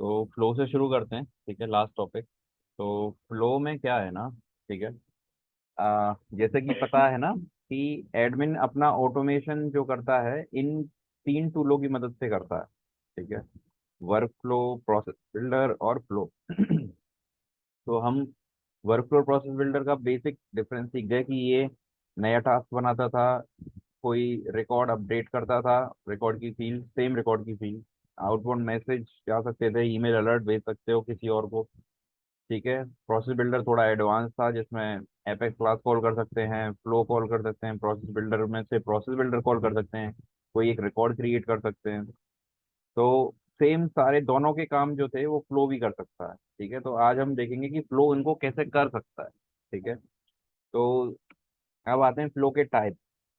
तो फ्लो से शुरू करते हैं, ठीक है, लास्ट टॉपिक। तो फ्लो में क्या है ना, ठीक है। जैसे कि पता है ना कि एडमिन अपना ऑटोमेशन जो करता है इन तीन टूलों की मदद से करता है, ठीक है। वर्क फ्लो, प्रोसेस बिल्डर और फ्लो। तो हम वर्क फ्लो प्रोसेस बिल्डर का बेसिक डिफरेंस सीख गए कि ये नया टास्क बनाता था, कोई रिकॉर्ड अपडेट करता था, रिकॉर्ड की फील्ड सेम रिकॉर्ड की फील्ड, आउटबाउंड मैसेज जा सकते थे, ईमेल अलर्ट भेज सकते हो किसी और को, ठीक है। प्रोसेस बिल्डर थोड़ा एडवांस था जिसमें एपेक्स क्लास कॉल कर सकते हैं, फ्लो कॉल कर सकते हैं, प्रोसेस बिल्डर में से प्रोसेस बिल्डर कॉल कर सकते हैं, कोई एक रिकॉर्ड क्रिएट कर सकते हैं। तो सेम सारे दोनों के काम जो थे वो फ्लो भी कर सकता है, ठीक है। तो आज हम देखेंगे कि फ्लो इनको कैसे कर सकता है, ठीक है। तो अब आते हैं फ्लो के टाइप।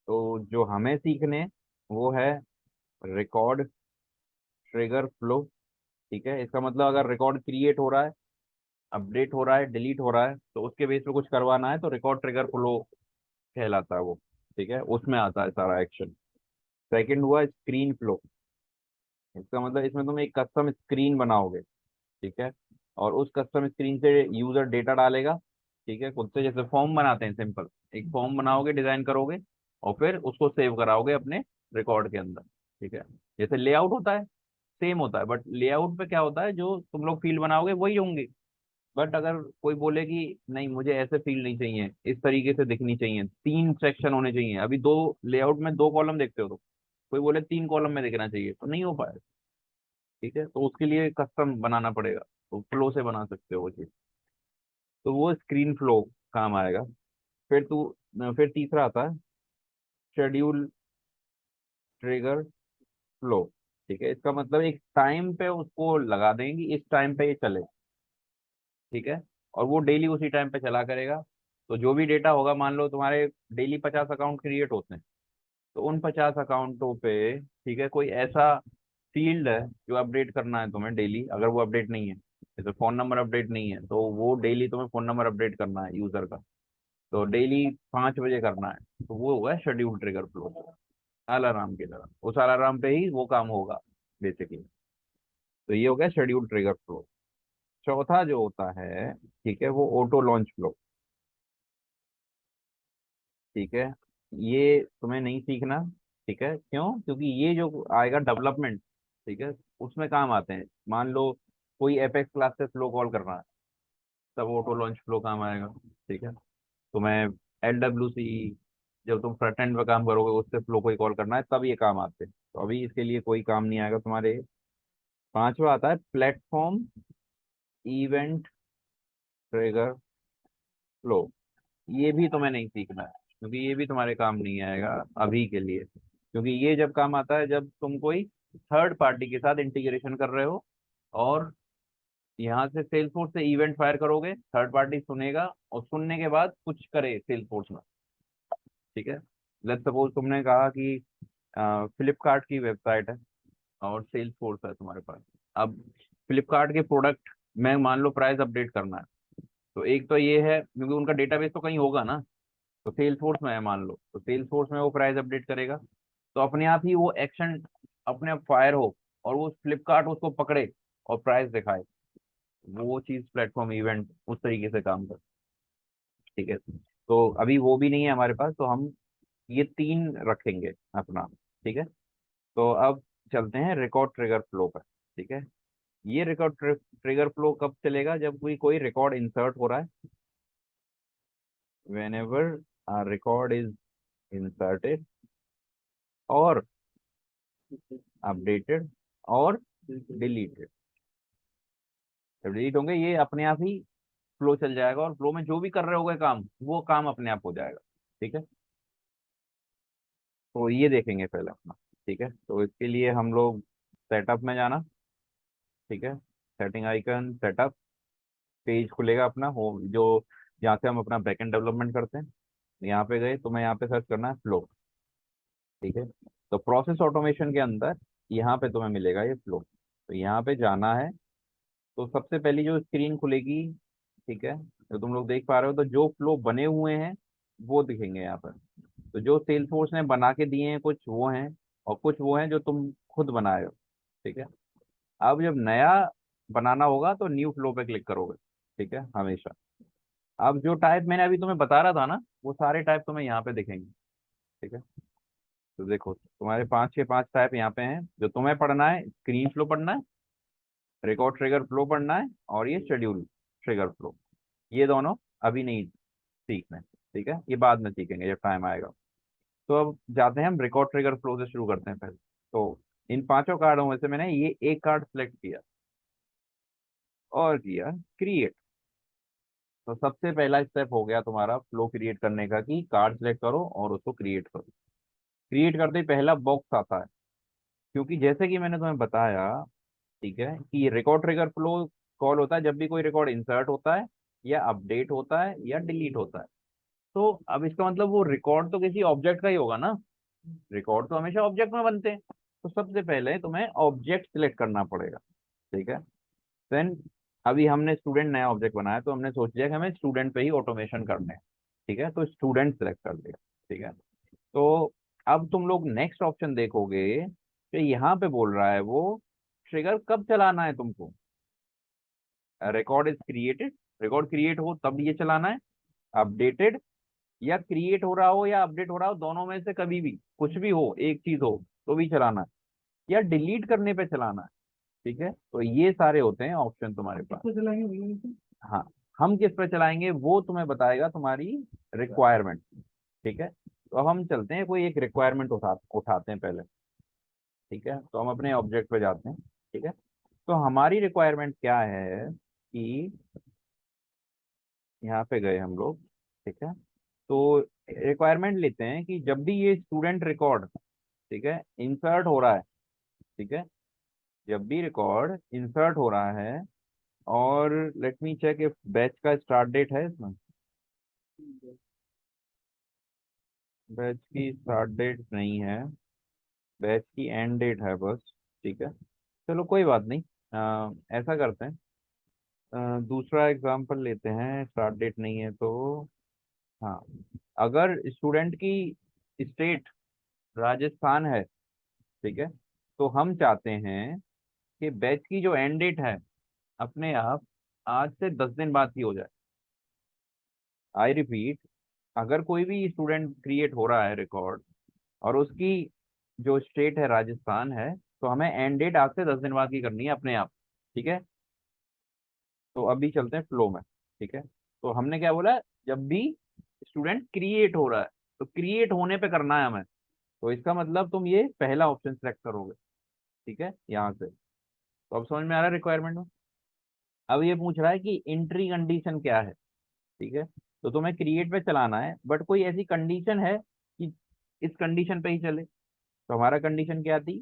तो जो हमें सीखने हैं, वो है रिकॉर्ड ट्रिगर फ्लो, ठीक है। इसका मतलब अगर रिकॉर्ड क्रिएट हो रहा है, अपडेट हो रहा है, डिलीट हो रहा है, तो उसके बेस पे कुछ करवाना है तो रिकॉर्ड ट्रिगर फ्लो कहलाता है वो, ठीक है। उसमें आता है सारा एक्शन। सेकंड हुआ स्क्रीन फ्लो। इसका मतलब इसमें तुम एक कस्टम स्क्रीन बनाओगे, ठीक है। और उस कस्टम स्क्रीन से यूजर डेटा डालेगा, ठीक है, खुद से। जैसे फॉर्म बनाते हैं सिंपल, एक फॉर्म बनाओगे, डिजाइन करोगे और फिर उसको सेव कराओगे अपने रिकॉर्ड के अंदर, ठीक है। जैसे लेआउट होता है, सेम होता है, बट लेआउट पे क्या होता है, जो तुम लोग फील्ड बनाओगे वही होंगे। बट अगर कोई बोले कि नहीं मुझे ऐसे फील्ड नहीं चाहिए, इस तरीके से दिखनी चाहिए, तीन सेक्शन होने चाहिए, अभी दो लेआउट में दो कॉलम देखते हो तो कोई बोले तीन कॉलम में दिखना चाहिए, तो नहीं हो पाएगा, ठीक है। तो उसके लिए कस्टम बनाना पड़ेगा, तो फ्लो से बना सकते हो वो चीज। तो वो स्क्रीन फ्लो काम आएगा। फिर तीसरा आता है शेड्यूल ट्रिगर फ्लो, ठीक है। इसका मतलब एक टाइम पे उसको लगा देंगे, इस टाइम पे ये चले, ठीक है। और वो डेली उसी टाइम पे चला करेगा। तो जो भी डेटा होगा, मान लो तुम्हारे डेली 50 अकाउंट क्रिएट होते हैं, तो उन 50 अकाउंटों पे, ठीक है, कोई ऐसा फील्ड है जो अपडेट करना है तुम्हें डेली। अगर वो अपडेट नहीं है, जैसे फोन नंबर अपडेट नहीं है, तो वो डेली तुम्हें फोन नंबर अपडेट करना है यूजर का, तो डेली 5 बजे करना है, तो वो होगा शेड्यूल ट्रिगर फ्लो, अलार्म की तरह। उस अलार्म पे ही वो काम होगा बेसिकली। तो ये हो गया शेड्यूल ट्रिगर फ्लो। चौथा जो होता है, ठीक है, वो ऑटो लॉन्च फ्लो, ठीक है। ये तुम्हें नहीं सीखना, ठीक है। क्यों? क्योंकि ये जो आएगा डेवलपमेंट, ठीक है, उसमें काम आते हैं। मान लो कोई एपेक्स क्लास से फ्लो कॉल करना है, तब ऑटो लॉन्च फ्लो काम आएगा, ठीक है। तुम्हें LWC, जब तुम फ्रंट एंड पे काम करोगे उससे फ्लो कोई कॉल करना है, तब ये काम आते हैं। तो अभी इसके लिए कोई काम नहीं आएगा तुम्हारे। पांचवा आता है प्लेटफॉर्म इवेंट ट्रिगर फ्लो। ये भी तुम्हें नहीं सीखना है, क्योंकि ये भी तुम्हारे काम नहीं आएगा अभी के लिए। क्योंकि ये जब काम आता है जब तुम कोई थर्ड पार्टी के साथ इंटीग्रेशन कर रहे हो, और यहाँ से सेल्सफोर्स से इवेंट फायर करोगे, थर्ड पार्टी सुनेगा और सुनने के बाद कुछ करे सेल्सफोर्स में, ठीक है। लेट्स सपोज तुमने कहा कि फ्लिपकार्ट की वेबसाइट है और सेल्स फोर्स है तुम्हारे पास। अब फ्लिपकार्ट के प्रोडक्ट में मान लो प्राइस अपडेट करना है, तो एक तो ये है क्योंकि उनका डेटाबेस तो कहीं होगा ना, तो सेल्स फोर्स में है मान लो, तो सेल्स फोर्स में वो प्राइस अपडेट करेगा, तो अपने आप ही वो एक्शन अपने आप फायर हो और वो फ्लिपकार्ट उसको पकड़े और प्राइस दिखाए। वो चीज प्लेटफॉर्म इवेंट उस तरीके से काम करता है, ठीक है। तो अभी वो भी नहीं है हमारे पास, तो हम ये तीन रखेंगे अपना, ठीक है। तो अब चलते हैं रिकॉर्ड ट्रिगर फ्लो पर, ठीक है। ये रिकॉर्ड ट्रिगर फ्लो कब चलेगा? जब कोई कोई रिकॉर्ड इंसर्ट हो रहा है, when ever record is inserted और अपडेटेड और डिलीटेड। जब डिलीट होंगे ये अपने आप ही फ्लो चल जाएगा, और फ्लो में जो भी कर रहे होगे काम, वो काम अपने आप हो जाएगा, ठीक है। तो ये देखेंगे पहले अपना, ठीक है। तो इसके लिए हम लोग सेटअप में जाना, ठीक है। सेटिंग आइकन, सेटअप, पेज खुलेगा अपना हो जो, जहाँ से हम अपना बैकएंड डेवलपमेंट करते हैं। यहाँ पे गए तो मैं यहाँ पे सर्च करना है फ्लो, ठीक है। तो प्रोसेस ऑटोमेशन के अंदर यहाँ पे तुम्हें मिलेगा ये फ्लो, तो यहाँ पे जाना है। तो सबसे पहली जो स्क्रीन खुलेगी, ठीक है, तो तुम लोग देख पा रहे हो, तो जो फ्लो बने हुए हैं वो दिखेंगे यहाँ पर। तो जो सेल्सफोर्स ने बना के दिए हैं कुछ वो हैं, और कुछ वो हैं जो तुम खुद बनाए हो, ठीक है। अब जब नया बनाना होगा तो न्यू फ्लो पे क्लिक करोगे, ठीक है, हमेशा। अब जो टाइप मैंने अभी तुम्हें बता रहा था ना, वो सारे टाइप तुम्हें यहाँ पे दिखेंगे, ठीक है। तो देखो तुम्हारे पांच के पांच टाइप यहाँ पे हैं। जो तुम्हें पढ़ना है, स्क्रीन फ्लो पढ़ना है, रिकॉर्ड ट्रिगर फ्लो पढ़ना है, और ये शेड्यूल ट्रिगर फ्लो, ये दोनों अभी नहीं सीखना है, ठीक है, ये बाद में सीखेंगे जब टाइम आएगा। तो अब जाते हैं हम रिकॉर्ड ट्रिगर फ्लो से शुरू करते हैं पहले। तो इन पांचों कार्डों में से मैंने ये एक कार्ड सेलेक्ट किया और किया क्रिएट। तो सबसे पहला स्टेप हो गया तुम्हारा फ्लो क्रिएट करने का, कि कार्ड सेलेक्ट करो और उसको क्रिएट करो। क्रिएट करते ही पहला बॉक्स आता है, क्योंकि जैसे कि मैंने तुम्हें बताया, ठीक है, कि रिकॉर्ड ट्रिगर फ्लो कॉल होता है जब भी कोई रिकॉर्ड इंसर्ट होता है, या अपडेट होता है, या डिलीट होता है। तो अब इसका मतलब वो रिकॉर्ड तो किसी ऑब्जेक्ट का ही होगा ना, रिकॉर्ड तो हमेशा ऑब्जेक्ट में बनते हैं। तो सबसे पहले तुम्हें ऑब्जेक्ट सिलेक्ट करना पड़ेगा, ठीक है। देन अभी हमने स्टूडेंट नया ऑब्जेक्ट बनाया, तो हमने सोच लिया कि हमें स्टूडेंट पे ही ऑटोमेशन करने हैं, ठीक है, तो स्टूडेंट सेलेक्ट कर दिया, ठीक है। तो अब तुम लोग नेक्स्ट ऑप्शन देखोगे कि यहाँ पे बोल रहा है वो ट्रिगर कब चलाना है तुमको। Record is created, record create हो तब ये चलाना है, अपडेटेड, या क्रिएट हो रहा हो या अपडेट हो रहा हो, दोनों में से कभी भी कुछ भी हो, एक चीज हो तो भी चलाना है, या डिलीट करने पे चलाना है, ठीक है। तो ये सारे होते हैं ऑप्शन तुम्हारे पास। किस पे चलाएंगे भैया इसे? हाँ, हम किस पे चलाएंगे वो तुम्हें बताएगा तुम्हारी रिक्वायरमेंट, ठीक है। तो अब हम चलते हैं, कोई एक रिक्वायरमेंट उठाते हैं पहले, ठीक है। तो हम अपने ऑब्जेक्ट पे जाते हैं, ठीक है। तो हमारी रिक्वायरमेंट क्या है कि यहाँ पे गए हम लोग, ठीक है। तो रिक्वायरमेंट लेते हैं कि जब भी ये स्टूडेंट रिकॉर्ड, ठीक है, इंसर्ट हो रहा है, ठीक है, जब भी रिकॉर्ड इंसर्ट हो रहा है, और let me check if batch का स्टार्ट डेट है इसमें। बैच की स्टार्ट डेट नहीं है, बैच की एंड डेट है बस, ठीक है। चलो कोई बात नहीं, ऐसा करते हैं, दूसरा एग्जांपल लेते हैं, स्टार्ट डेट नहीं है तो। हाँ, अगर स्टूडेंट की स्टेट राजस्थान है, ठीक है, तो हम चाहते हैं कि बैच की जो एंड डेट है अपने आप आज से 10 दिन बाद की हो जाए। आई रिपीट, अगर कोई भी स्टूडेंट क्रिएट हो रहा है रिकॉर्ड, और उसकी जो स्टेट है राजस्थान है, तो हमें एंड डेट आज से 10 दिन बाद की करनी है अपने आप, ठीक है। तो अभी चलते हैं फ्लो में, ठीक है। तो हमने क्या बोला, जब भी स्टूडेंट क्रिएट हो रहा है, तो क्रिएट होने पे करना है हमें। तो इसका मतलब तुम ये पहला ऑप्शन सेलेक्ट करोगे, ठीक है, यहाँ से। तो अब समझ में आ रहा है रिक्वायरमेंट में। अब ये पूछ रहा है कि एंट्री कंडीशन क्या है, ठीक है। तो तुम्हें क्रिएट पे चलाना है, बट कोई ऐसी कंडीशन है कि इस कंडीशन पे ही चले। तो हमारा कंडीशन क्या थी,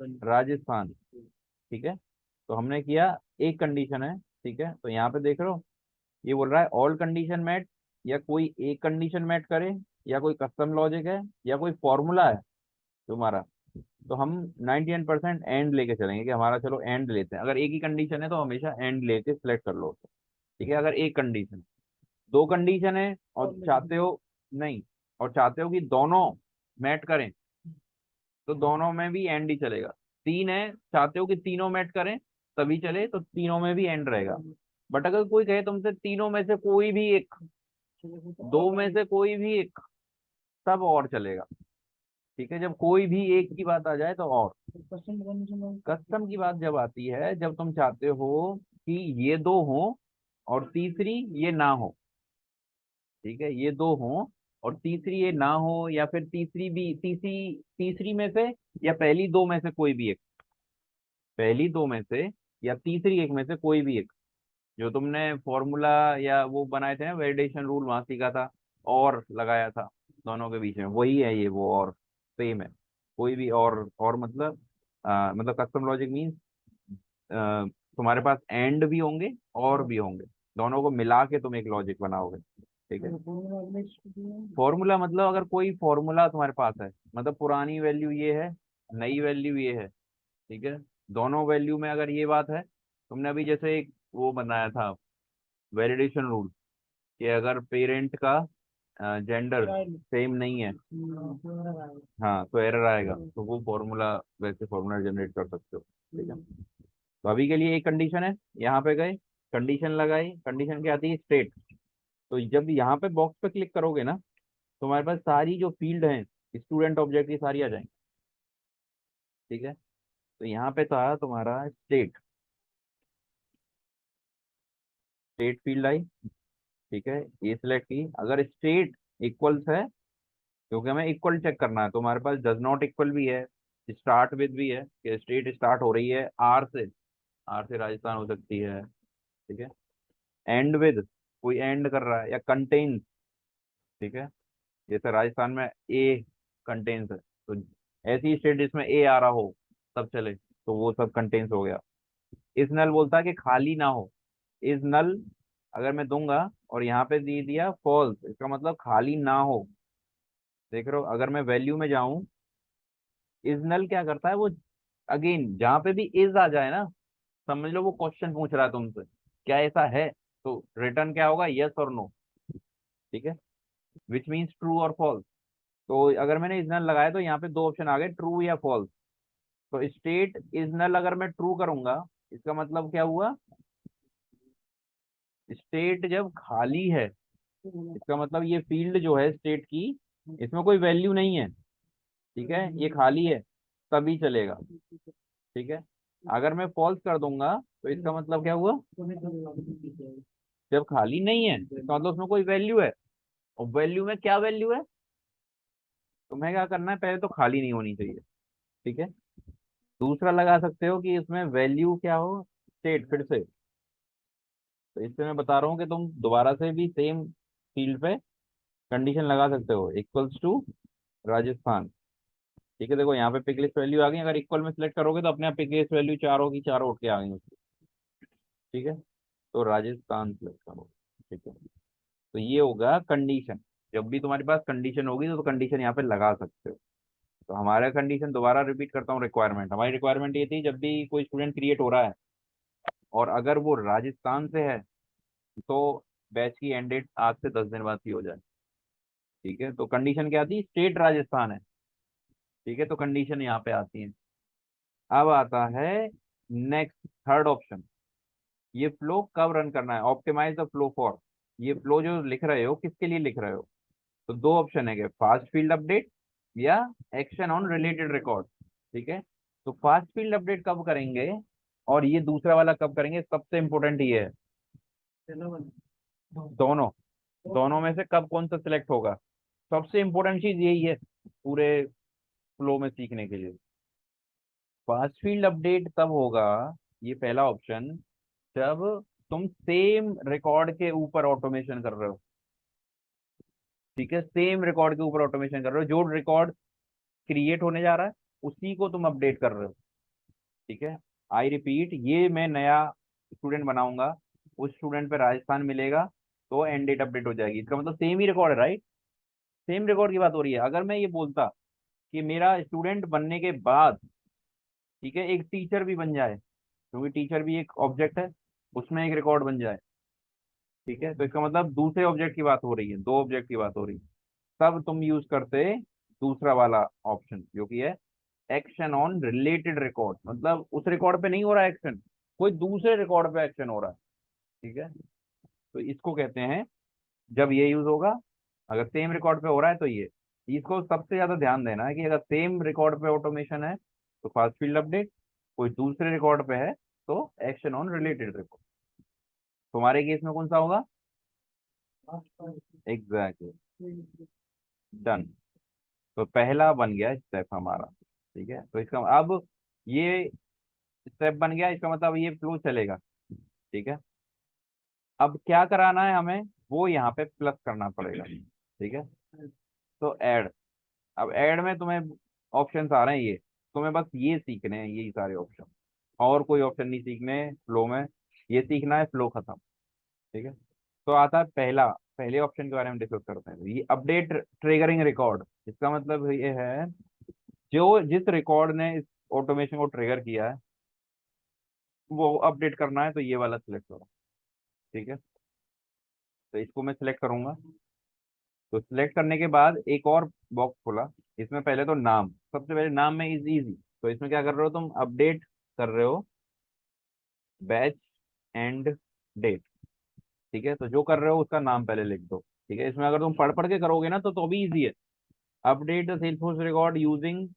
राजस्थान, ठीक है। तो हमने किया, एक कंडीशन है, ठीक है। तो यहाँ पे देख रहे हो, ये बोल रहा है ऑल कंडीशन मैट, या कोई एक कंडीशन मैट करे, या कोई कस्टम लॉजिक है, या कोई फॉर्मूला है तुम्हारा। तो हम 99% एंड लेके चलेंगे, कि हमारा चलो एंड लेते हैं। अगर एक ही कंडीशन है तो हमेशा एंड लेके सिलेक्ट कर लो, ठीक है। अगर एक कंडीशन, दो कंडीशन है और चाहते हो, नहीं, और चाहते हो कि दोनों मैट करें, तो दोनों में भी एंड ही चलेगा। तीन है, चाहते हो कि तीनों मैच करें तभी चले, तो तीनों में भी एंड रहेगा। बट अगर कोई कहे तुमसे तीनों में से कोई भी एक, दो में से कोई भी एक, तब और चलेगा, ठीक है। जब कोई भी एक की बात आ जाए तो और। कस्टम की बात जब आती है, जब तुम चाहते हो कि ये दो हो और तीसरी ये ना हो, ठीक है, ये दो हो और तीसरी ये ना हो, या फिर तीसरी में से, या पहली दो में से कोई भी एक, पहली दो में से या तीसरी एक में से कोई भी एक। जो तुमने फॉर्मूला या वो बनाए थे ना, वैलिडेशन रूल वहां सीखा था, और लगाया था दोनों के बीच में, वही है ये वो, और सेम है। कोई भी और मतलब, मतलब कस्टम लॉजिक मीन्स तुम्हारे पास एंड भी होंगे और भी होंगे, दोनों को मिला के तुम एक लॉजिक बनाओगे, ठीक है। फॉर्मूला मतलब अगर कोई फॉर्मूला तुम्हारे पास है, मतलब पुरानी वैल्यू ये है, नई वैल्यू ये है, ठीक है, दोनों वैल्यू में अगर ये बात है, तुमने अभी जैसे एक वो बनाया था वैलिडेशन रूल, कि अगर पेरेंट का जेंडर सेम नहीं है, हाँ, तो एरर आएगा। तो वो फॉर्मूला, वैसे फॉर्मूला जनरेट कर सकते हो, ठीक है। तो अभी के लिए एक कंडीशन है, यहाँ पे गए, कंडीशन लगाई, कंडीशन क्या आती है, स्टेट। तो जब यहाँ पे बॉक्स पे क्लिक करोगे ना, तो हमारे पास सारी जो फील्ड हैं स्टूडेंट ऑब्जेक्ट की सारी आ जाएंगी। ठीक है, तो यहाँ पे था तुम्हारा स्टेट, स्टेट फील्ड आई। ठीक है, ये सिलेक्ट की, अगर स्टेट इक्वल्स है, क्योंकि हमें इक्वल चेक करना है, तो हमारे पास डज नॉट इक्वल भी है, स्टार्ट विद भी है कि स्टेट स्टार्ट हो रही है आर से, आर से राजस्थान हो सकती है। ठीक है, एंड विद, कोई एंड कर रहा है, या कंटेन्स। ठीक है, जैसे राजस्थान में ए कंटेन्स है, तो ऐसी स्टेट जिसमें ए आ रहा हो तब चले, तो वो सब कंटेन्स हो गया। इज नल बोलता है कि खाली ना हो, इज नल अगर मैं दूंगा और यहाँ पे दे दिया फॉल्स, इसका मतलब खाली ना हो। देख रहे हो, अगर मैं वैल्यू में जाऊं, इज नल क्या करता है वो, अगेन जहां पे भी इज आ जाए ना, समझ लो वो क्वेश्चन पूछ रहा है तुमसे, क्या ऐसा है, तो रिटर्न क्या होगा, यस और नो। ठीक है, विच मीन्स ट्रू और फॉल्स। तो अगर मैंने इज नल लगाया तो यहाँ पे दो ऑप्शन आ गए, ट्रू या फॉल्स। तो स्टेट इज नल अगर मैं ट्रू करूंगा, इसका मतलब क्या हुआ, स्टेट जब खाली है, इसका मतलब ये फील्ड जो है स्टेट की, इसमें कोई वैल्यू नहीं है। ठीक है, ये खाली है, तभी चलेगा। ठीक है, अगर मैं फॉल्स कर दूंगा, तो इसका मतलब क्या हुआ, जब खाली नहीं है इसका मतलब उसमें कोई वैल्यू है, और वैल्यू में क्या वैल्यू है, तुम्हें क्या करना है, पहले तो खाली नहीं होनी चाहिए। ठीक है, दूसरा लगा सकते हो कि इसमें वैल्यू क्या हो, स्टेट फिर से। तो इससे मैं बता रहा हूँ कि तुम दोबारा से भी सेम फील्ड पे कंडीशन लगा सकते हो, इक्वल्स टू राजस्थान। ठीक है, देखो यहाँ पे पिक लिस्ट वैल्यू आ गई, अगर इक्वल में सिलेक्ट करोगे तो अपने आप पिक लिस्ट वैल्यू चारों की चारों उठ के आ गई उसकी। ठीक है, तो राजस्थान सिलेक्ट करो। ठीक है, तो ये होगा कंडीशन। जब भी तुम्हारे पास कंडीशन होगी तो कंडीशन यहाँ पे लगा सकते हो। तो हमारा कंडीशन दोबारा रिपीट करता हूँ, रिक्वायरमेंट, हमारी रिक्वायरमेंट ये थी, जब भी कोई स्टूडेंट क्रिएट हो रहा है और अगर वो राजस्थान से है, तो बैच की एंड डेट आज से 10 दिन बाद की हो जाए। ठीक है, तो कंडीशन क्या थी, स्टेट राजस्थान है। ठीक है, तो कंडीशन यहाँ पे आती है। अब आता है नेक्स्ट, थर्ड ऑप्शन, ये फ्लो कब रन करना है, ऑप्टिमाइज द फ्लो फॉर। ये फ्लो जो लिख रहे हो किसके लिए लिख रहे हो, तो दो ऑप्शन है, फास्ट फील्ड अपडेट या एक्शन ऑन रिलेटेड रिकॉर्ड। ठीक है, तो फास्ट फील्ड अपडेट कब करेंगे और ये दूसरा वाला कब करेंगे, सबसे इंपॉर्टेंट ये है। दोनों, दोनों में से कब कौन सा सिलेक्ट होगा, सबसे इंपॉर्टेंट चीज यही है पूरे फ्लो में सीखने के लिए। फास्ट फील्ड अपडेट तब होगा, ये पहला ऑप्शन, जब तुम सेम रिकॉर्ड के ऊपर ऑटोमेशन कर रहे हो। ठीक है, सेम रिकॉर्ड के ऊपर ऑटोमेशन कर रहे हो, जो रिकॉर्ड क्रिएट होने जा रहा है उसी को तुम अपडेट कर रहे हो। ठीक है, आई रिपीट, ये मैं नया स्टूडेंट बनाऊंगा, उस स्टूडेंट पे राजस्थान मिलेगा, तो एंड डेट अपडेट हो जाएगी, इसका मतलब सेम ही रिकॉर्ड है, राइट। सेम रिकॉर्ड की बात हो रही है। अगर मैं ये बोलता कि मेरा स्टूडेंट बनने के बाद, ठीक है, एक टीचर भी बन जाए, क्योंकि टीचर भी एक ऑब्जेक्ट है, उसमें एक रिकॉर्ड बन जाए। ठीक है, तो इसका मतलब दूसरे ऑब्जेक्ट की बात हो रही है, दो ऑब्जेक्ट की बात हो रही है, तब तुम यूज करते दूसरा वाला ऑप्शन जो कि है एक्शन ऑन रिलेटेड रिकॉर्ड, मतलब उस रिकॉर्ड पे नहीं हो रहा है एक्शन, कोई दूसरे रिकॉर्ड पे एक्शन हो रहा है। ठीक है, तो इसको कहते हैं, जब ये यूज होगा, अगर सेम रिकॉर्ड पे हो रहा है तो ये, इसको सबसे ज्यादा ध्यान देना है कि अगर सेम रिकॉर्ड पे ऑटोमेशन है तो फास्ट फील्ड अपडेट, कोई दूसरे रिकॉर्ड पे है तो एक्शन ऑन रिलेटेड रिकॉर्ड। तुम्हारे केस में कौन सा होगा, एग्जैक्टली, डन। तो पहला बन गया स्टेप हमारा। ठीक है, तो इसका अब ये स्टेप बन गया, इसका मतलब ये फ्लो चलेगा। ठीक है, अब क्या कराना है हमें, वो यहाँ पे प्लस करना पड़ेगा। ठीक है, तो ऐड, अब ऐड में तुम्हें ऑप्शंस आ रहे हैं, ये तुम्हें बस ये सीखने हैं, यही सारे ऑप्शन, और कोई ऑप्शन नहीं सीखने फ्लो में, ये सीखना है, फ्लो खत्म। ठीक है, तो आता है पहला, पहले ऑप्शन के बारे में डिस्कस करते हैं, ये अपडेट ट्रिगरिंग रिकॉर्ड। इसका मतलब ये है, जो जिस रिकॉर्ड ने इस ऑटोमेशन को ट्रिगर किया है वो अपडेट करना है, तो ये वाला सिलेक्ट करो। ठीक है, तो इसको मैं सिलेक्ट करूंगा। तो सिलेक्ट करने के बाद एक और बॉक्स खुला, इसमें पहले तो नाम, सबसे पहले नाम में इज इजी, तो इसमें क्या कर रहे हो तुम, अपडेट कर रहे हो बैच एंड डेट। ठीक है, तो जो कर रहे हो उसका नाम पहले लिख दो। ठीक है, इसमें अगर तुम पढ़ पढ़ के करोगे ना तो भी इजी है। Update the Salesforce record using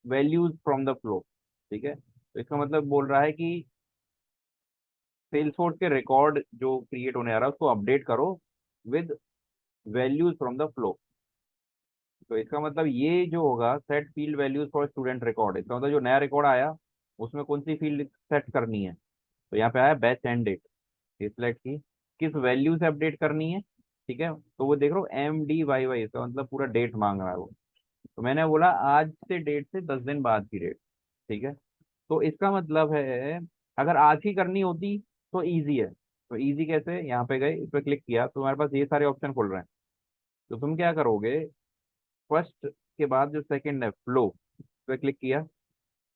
values from the flow. ठीक है, तो इसका मतलब बोल रहा है कि सेल्सफोर्स के रिकॉर्ड जो क्रिएट होने आ रहा है उसको अपडेट करो with values from the flow. तो इसका मतलब ये जो होगा, set field values for student record, इसका मतलब जो नया रिकॉर्ड आया उसमें कौन सी फील्ड सेट करनी है। तो यहाँ पे आया बैच एंड डेट। सिलेक्ट की किस वैल्यू से अपडेट करनी है। ठीक है, तो वो देख रहे हो MDYY, इसका मतलब पूरा डेट मांग रहा है वो। तो मैंने बोला आज से डेट से 10 दिन बाद की डेट। ठीक है, तो इसका मतलब है अगर आज की करनी होती तो इजी है। तो इजी कैसे, यहाँ पे गए, इस पर क्लिक किया तो हमारे पास ये सारे ऑप्शन खुल रहे हैं। तो तुम क्या करोगे, फर्स्ट के बाद जो सेकंड है फ्लो, इस पे क्लिक किया।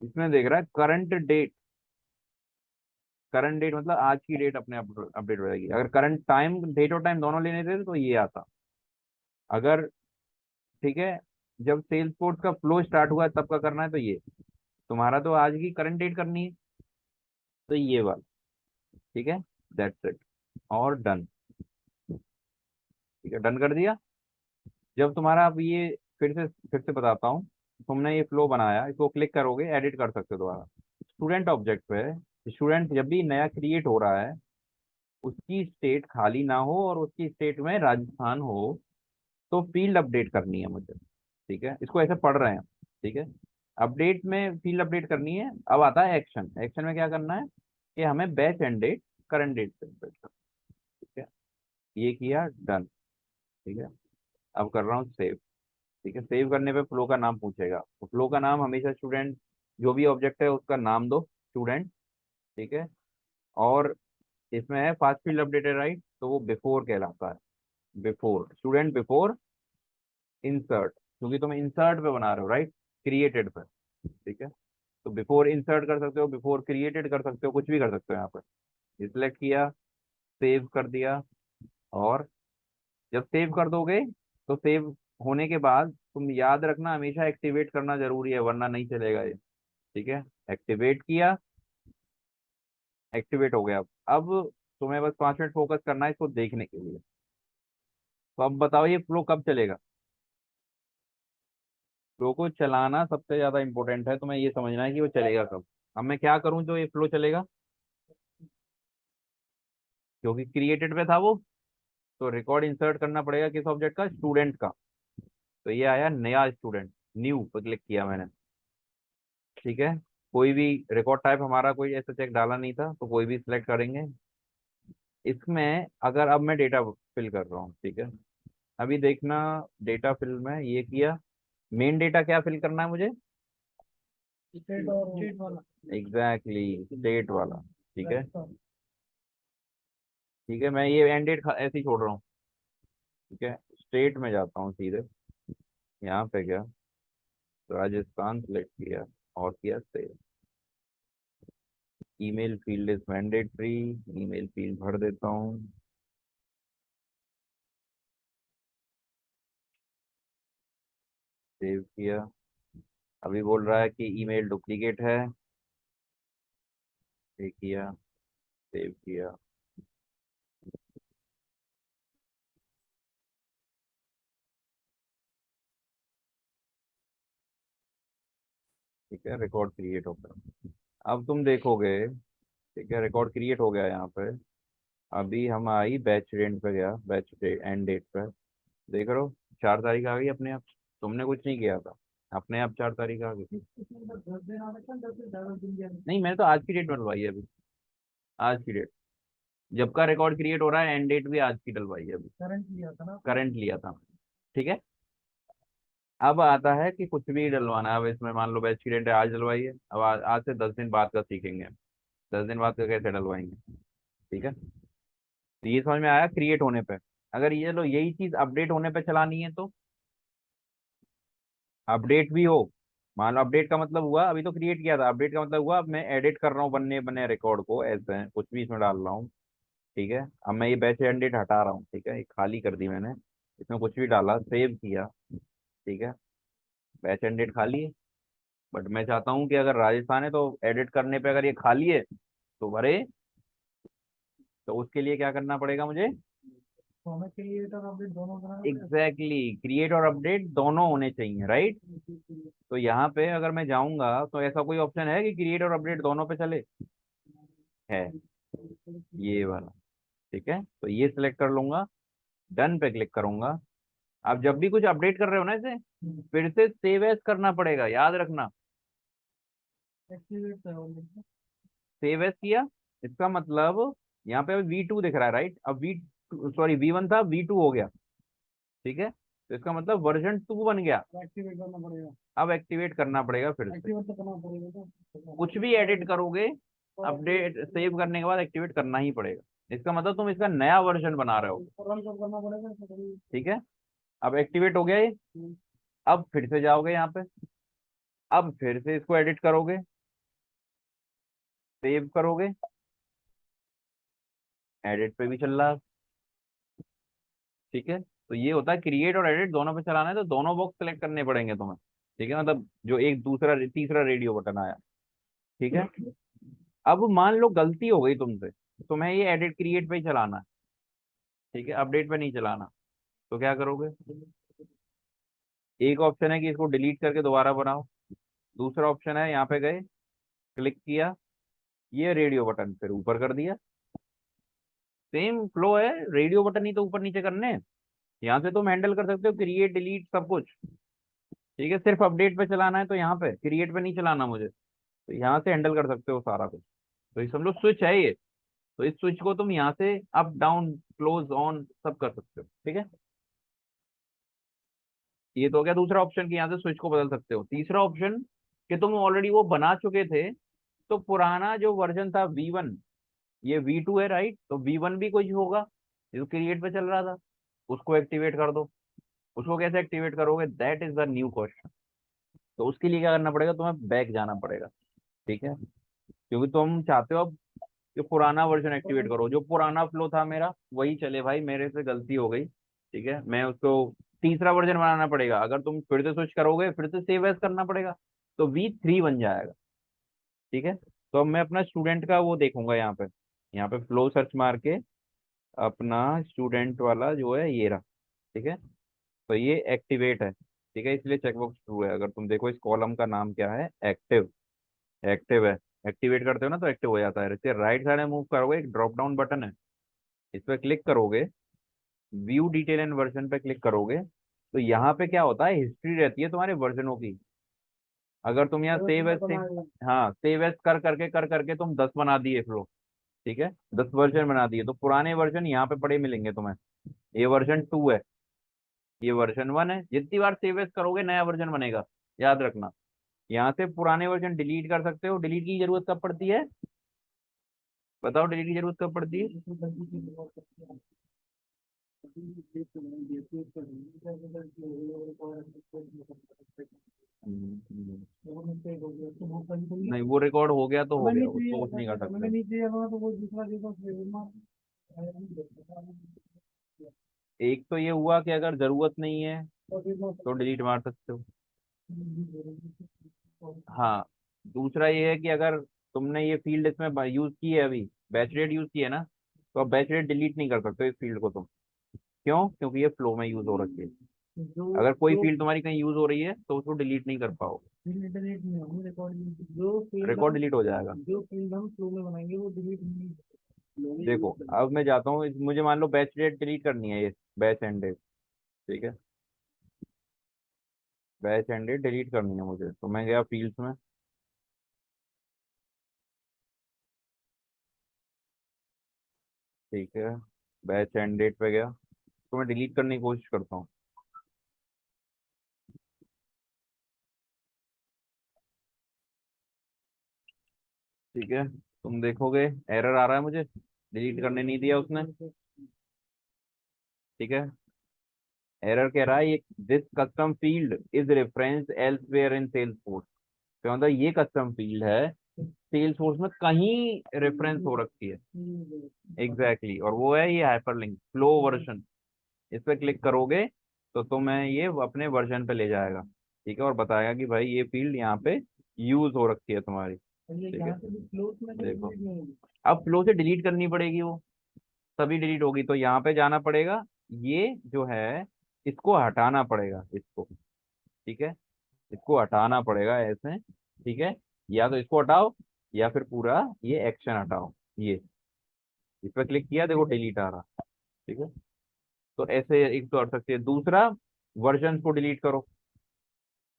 इसमें देख रहा है करंट डेट। करंट डेट मतलब आज की डेट अपने अपडेट हो जाएगी। अगर करंट टाइम, डेट और टाइम दोनों लेने थे तो ये आता। अगर, ठीक है, जब सेल्स फोर्स का फ्लो स्टार्ट हुआ तब का करना है तो ये। तुम्हारा तो आज की करंट डेट करनी है तो ये वाला। ठीक है, दैट्स इट, और डन। ठीक है, डन कर दिया। जब तुम्हारा, अब ये फिर से बताता हूँ। तुमने ये फ्लो बनाया, इसको क्लिक करोगे, एडिट कर सकते हो दोबारा। स्टूडेंट ऑब्जेक्ट पे स्टूडेंट जब भी नया क्रिएट हो रहा है, उसकी स्टेट खाली ना हो और उसकी स्टेट में राजस्थान हो, तो फील्ड अपडेट करनी है मुझे। ठीक है, इसको ऐसे पढ़ रहे हैं। ठीक है, अपडेट में फील्ड अपडेट करनी है। अब आता है एक्शन। एक्शन में क्या करना है कि हमें batch end date current date से अपडेट करना। ठीक है, ये किया, डन। ठीक है, अब कर रहा हूँ सेव। ठीक है, सेव करने पे फ्लो का नाम पूछेगा, तो फ्लो का नाम हमेशा स्टूडेंट, जो भी ऑब्जेक्ट है उसका नाम दो स्टूडेंट। ठीक है, और इसमें है फास्ट फील्ड अपडेटेड राइट, तो वो बिफोर कहलाता है। बिफोर स्टूडेंट, बिफोर इंसर्ट, क्योंकि तुम इंसर्ट पे बना रहे हो राइट, क्रिएटेड पे। ठीक है, तो बिफोर इंसर्ट कर सकते हो, बिफोर क्रिएटेड कर सकते हो, कुछ भी कर सकते हो यहाँ पर। सिलेक्ट किया, सेव कर दिया। और जब सेव कर दोगे तो सेव होने के बाद तुम याद रखना हमेशा एक्टिवेट करना जरूरी है, वरना नहीं चलेगा ये। ठीक है, एक्टिवेट किया, एक्टिवेट हो गया। अब तुम्हें बस 5 मिनट फोकस करना है इसको देखने के लिए। तो अब बताओ ये फ्लो कब चलेगा। फ्लो को चलाना सबसे ज्यादा इंपॉर्टेंट है, तुम्हें ये समझना है कि वो चलेगा कब। अब मैं क्या करूं जो ये फ्लो चलेगा, क्योंकि क्रिएटेड पे था वो, तो रिकॉर्ड इंसर्ट करना पड़ेगा किस ऑब्जेक्ट का, स्टूडेंट का। तो ये आया नया स्टूडेंट, न्यू पर क्लिक किया मैंने। ठीक है, कोई भी रिकॉर्ड टाइप हमारा कोई ऐसा चेक डाला नहीं था, तो कोई भी सिलेक्ट करेंगे। इसमें अगर अब मैं डेटा फिल कर रहा हूँ, ठीक है, अभी देखना, डेटा फिल में ये किया। मेन डेटा क्या फिल करना है मुझे, स्टेट वाला। एग्जैक्टली डेट वाला। ठीक है, ठीक है, मैं ये एंड डेट ऐसे ही छोड़ रहा हूँ। ठीक है, स्टेट में जाता हूँ सीधे, यहाँ पे गया, राजस्थान सेलेक्ट किया और किया save. Email field is mandatory, email field भर देता हूँ। सेव किया। अभी बोल रहा है कि ईमेल डुप्लीकेट है। ये किया, सेव किया। ठीक है, रिकॉर्ड क्रिएट हो गया। अब तुम देखोगे, ठीक है, रिकॉर्ड क्रिएट हो गया यहाँ पे। अभी हम आई बैच एंड पे, गया बैच एंड डेट पे, देख रहे हो 4 तारीख आ गई अपने आप। तुमने कुछ नहीं किया था, अपने आप 4 तारीख आ गई। इसमें बस 10 दिन आ रखा है, 10 दिन नहीं, मैंने तो आज की डेट डलवाई है अभी। आज की डेट, जब का रिकॉर्ड क्रिएट हो रहा है एंड डेट भी आज की डलवाई है अभी। करंट लिया था ना आपने? करंट लिया था। ठीक है, अब आता है कि कुछ भी डलवाना है। अब इसमें मान लो बैच की डेट आज डलवाई है, अब आज से 10 दिन बाद का सीखेंगे। 10 दिन बाद का कैसे डलवाएंगे। ठीक है, तो ये समझ में आया क्रिएट होने पे। अगर ये लो यही चीज अपडेट होने पे चलानी है तो अपडेट भी हो। मान लो अपडेट का मतलब हुआ, अभी तो क्रिएट किया था, अपडेट का मतलब हुआ अब मैं एडिट कर रहा हूँ बनने बने रिकॉर्ड को, ऐसे है कुछ भी इसमें डाल रहा हूँ। ठीक है, अब मैं ये बैच एंड डेट हटा रहा हूँ। ठीक है, ये खाली कर दी मैंने, इसमें कुछ भी डाला, सेव किया। ठीक है, बैच एंड डेट खाली है। बट मैं चाहता हूँ कि अगर राजस्थान है तो एडिट करने पे अगर ये खाली है तो भरे, तो उसके लिए क्या करना पड़ेगा मुझे? तो हमें क्रिएटर अपडेट दोनों बनाना पड़ेगा। एग्जैक्टली, क्रिएट और अपडेट दोनों होने चाहिए, राइट। तो यहाँ पे अगर मैं जाऊंगा तो ऐसा कोई ऑप्शन है कि क्रिएट और अपडेट दोनों पे चले? है, ये वाला। ठीक है, तो ये सिलेक्ट कर लूंगा, डन पे क्लिक करूंगा। आप जब भी कुछ अपडेट कर रहे हो ना इसे, फिर से सेव एज करना पड़ेगा, याद रखना। एक्टिवेट है ऑलरेडी। सेव एज किया, इसका मतलब यहाँ पे V2 दिख रहा है, राइट। अब सॉरी V1 था, V2 हो गया। ठीक है, तो इसका मतलब वर्जन 2 बन गया। एक्टिवेट करना पड़ेगा। अब एक्टिवेट करना पड़ेगा फिर से। एक्टिवेट तो करना पड़ेगा कुछ भी एडिट करोगे, अपडेट सेव करने के बाद एक्टिवेट करना ही पड़ेगा। इसका मतलब तुम इसका नया वर्जन बना रहे हो। तो रन कब करना पड़ेगा इसको कभी। ठीक है, अब एक्टिवेट हो गया ये। अब फिर से जाओगे यहाँ पे, अब फिर से इसको एडिट करोगे, सेव करोगे, एडिट पे भी चल रहा है। ठीक है, तो ये होता है क्रिएट और एडिट दोनों पे चलाना है तो दोनों बॉक्स सेलेक्ट करने पड़ेंगे तुम्हें। ठीक है, मतलब जो एक दूसरा तीसरा रेडियो बटन आया। ठीक है, अब मान लो गलती हो गई तुमसे, तुम्हें ये एडिट क्रिएट पे ही चलाना है। ठीक है, अपडेट पे नहीं चलाना, तो क्या करोगे? एक ऑप्शन है कि इसको डिलीट करके दोबारा बनाओ। दूसरा ऑप्शन है, यहाँ पे गए, क्लिक किया, ये रेडियो बटन फिर ऊपर कर दिया। सेम फ्लो है, रेडियो बटन ही तो ऊपर नीचे करने हैं। यहाँ से तुम हैंडल कर सकते हो क्रिएट डिलीट सब कुछ। ठीक है, सिर्फ अपडेट पे चलाना है तो यहाँ पे, क्रिएट पे नहीं चलाना मुझे, तो यहाँ से हैंडल कर सकते हो सारा कुछ। तो ये समझ लो स्विच है ये। तो इस स्विच को तुम यहाँ से अप डाउन क्लोज ऑन सब कर सकते हो। ठीक है, ये तो हो गया दूसरा ऑप्शन कि यहाँ से स्विच को बदल सकते हो। तीसरा ऑप्शन कि तुम ऑलरेडी वो बना चुके थे, तो पुराना जो वर्जन था V1, ये V2 है, राइट। तो V1 भी कुछ होगा जो क्रिएट पे चल रहा था, उसको एक्टिवेट कर दो। उसको कैसे एक्टिवेट करोगे, that is the new question. तो उसके लिए क्या करना पड़ेगा, तुम्हें बैक जाना पड़ेगा। ठीक है, क्योंकि तुम चाहते हो अब कि पुराना वर्जन एक्टिवेट करो, जो पुराना फ्लो था मेरा वही चले। भाई मेरे से गलती हो गई, ठीक है, मैं उसको तीसरा वर्जन बनाना पड़ेगा। अगर तुम फिर से स्विच करोगे, फिर से सेव एज करना पड़ेगा, तो V3 बन जाएगा। ठीक है, तो अब मैं अपना स्टूडेंट का वो देखूंगा यहाँ पे फ्लो सर्च मार के, अपना स्टूडेंट वाला जो है ये रहा। ठीक है, तो ये एक्टिवेट है। ठीक है, इसलिए चेकबॉक्स ट्रू है। अगर तुम देखो इस कॉलम का नाम क्या है, एक्टिव। एक्टिव है, एक्टिवेट करते हो ना तो एक्टिव हो जाता है। इसके राइट साइड में मूव करोगे, एक ड्रॉप डाउन बटन है, इस पर क्लिक करोगे, व्यू डिटेल एंड वर्जन पे क्लिक करोगे, तो यहाँ पे क्या होता है, हिस्ट्री रहती है तुम्हारे वर्जनों की। अगर तुम यहाँ सेव एज से, हाँ सेव एज कर करके तुम 10 बना दिए फ्लो, ठीक है, 10 वर्जन बना दिए, तो पुराने वर्जन यहाँ पे पड़े मिलेंगे तुम्हें। ये वर्जन 2 है, ये वर्जन 1 है। जितनी बार सेव एज करोगे नया वर्जन बनेगा, याद रखना। यहाँ से पुराने वर्जन डिलीट कर सकते हो। डिलीट की जरूरत कब पड़ती है, बताओ डिलीट की जरूरत कब पड़ती है? नहीं, वो रिकॉर्ड हो गया तो हो गया, उसको कुछ नहीं कर सकते। एक तो ये हुआ कि अगर जरूरत नहीं है तो डिलीट मार सकते हो। हाँ, दूसरा ये है कि अगर तुमने ये फील्ड इसमें यूज की है, अभी बैच रेट यूज की है ना, तो अब बैच रेट डिलीट नहीं कर सकते इस फील्ड को तुम। क्यों? क्योंकि ये फ्लो में यूज हो रखी है। अगर कोई फील्ड तुम्हारी कहीं यूज हो रही है तो उसको डिलीट नहीं कर पाओगे, इंटरनेट में हम रिकॉर्ड जो फील्ड रिकॉर्ड डिलीट हो जाएगा। जो फील्ड हम फ्लो में बनाएंगे वो डिलीट नहीं देखो अब मैं जाता हूँ, मुझे मान लो बैच डेट डिलीट करनी है, ये बैच एंड डेट। ठीक है, बैच एंड डेट डिलीट करनी है मुझे, तो मैं गया फील्ड्स में। ठीक है, बैच एंड डेट पे गया, तो मैं डिलीट करने की कोशिश करता हूँ। ठीक है, तुम देखोगे एरर आ रहा है मुझे, डिलीट करने नहीं दिया उसने। ठीक है, एरर कह रहा है ये, this custom field is referenced elsewhere in Salesforce. तो मतलब ये कस्टम फील्ड है सेल्सफोर्स में कहीं रेफरेंस हो रखी है। एग्जैक्टली और वो है ये हाइपरलिंक फ्लो वर्जन। इस पे क्लिक करोगे तो तुम्हें ये अपने वर्जन पे ले जाएगा। ठीक है, और बताएगा कि भाई ये फील्ड यहाँ पे यूज हो रखी है तुम्हारी। ठीक है, देखो अब फ्लो से डिलीट करनी पड़ेगी वो। सभी डिलीट होगी, तो यहाँ पे जाना पड़ेगा, ये जो है इसको हटाना पड़ेगा इसको। ठीक है, इसको हटाना पड़ेगा ऐसे। ठीक है, या तो इसको हटाओ या फिर पूरा ये एक्शन हटाओ। ये इस पर क्लिक किया, देखो डिलीट आ रहा। ठीक है, तो ऐसे एक तो कर सकते हैं। दूसरा, वर्जन को डिलीट करो,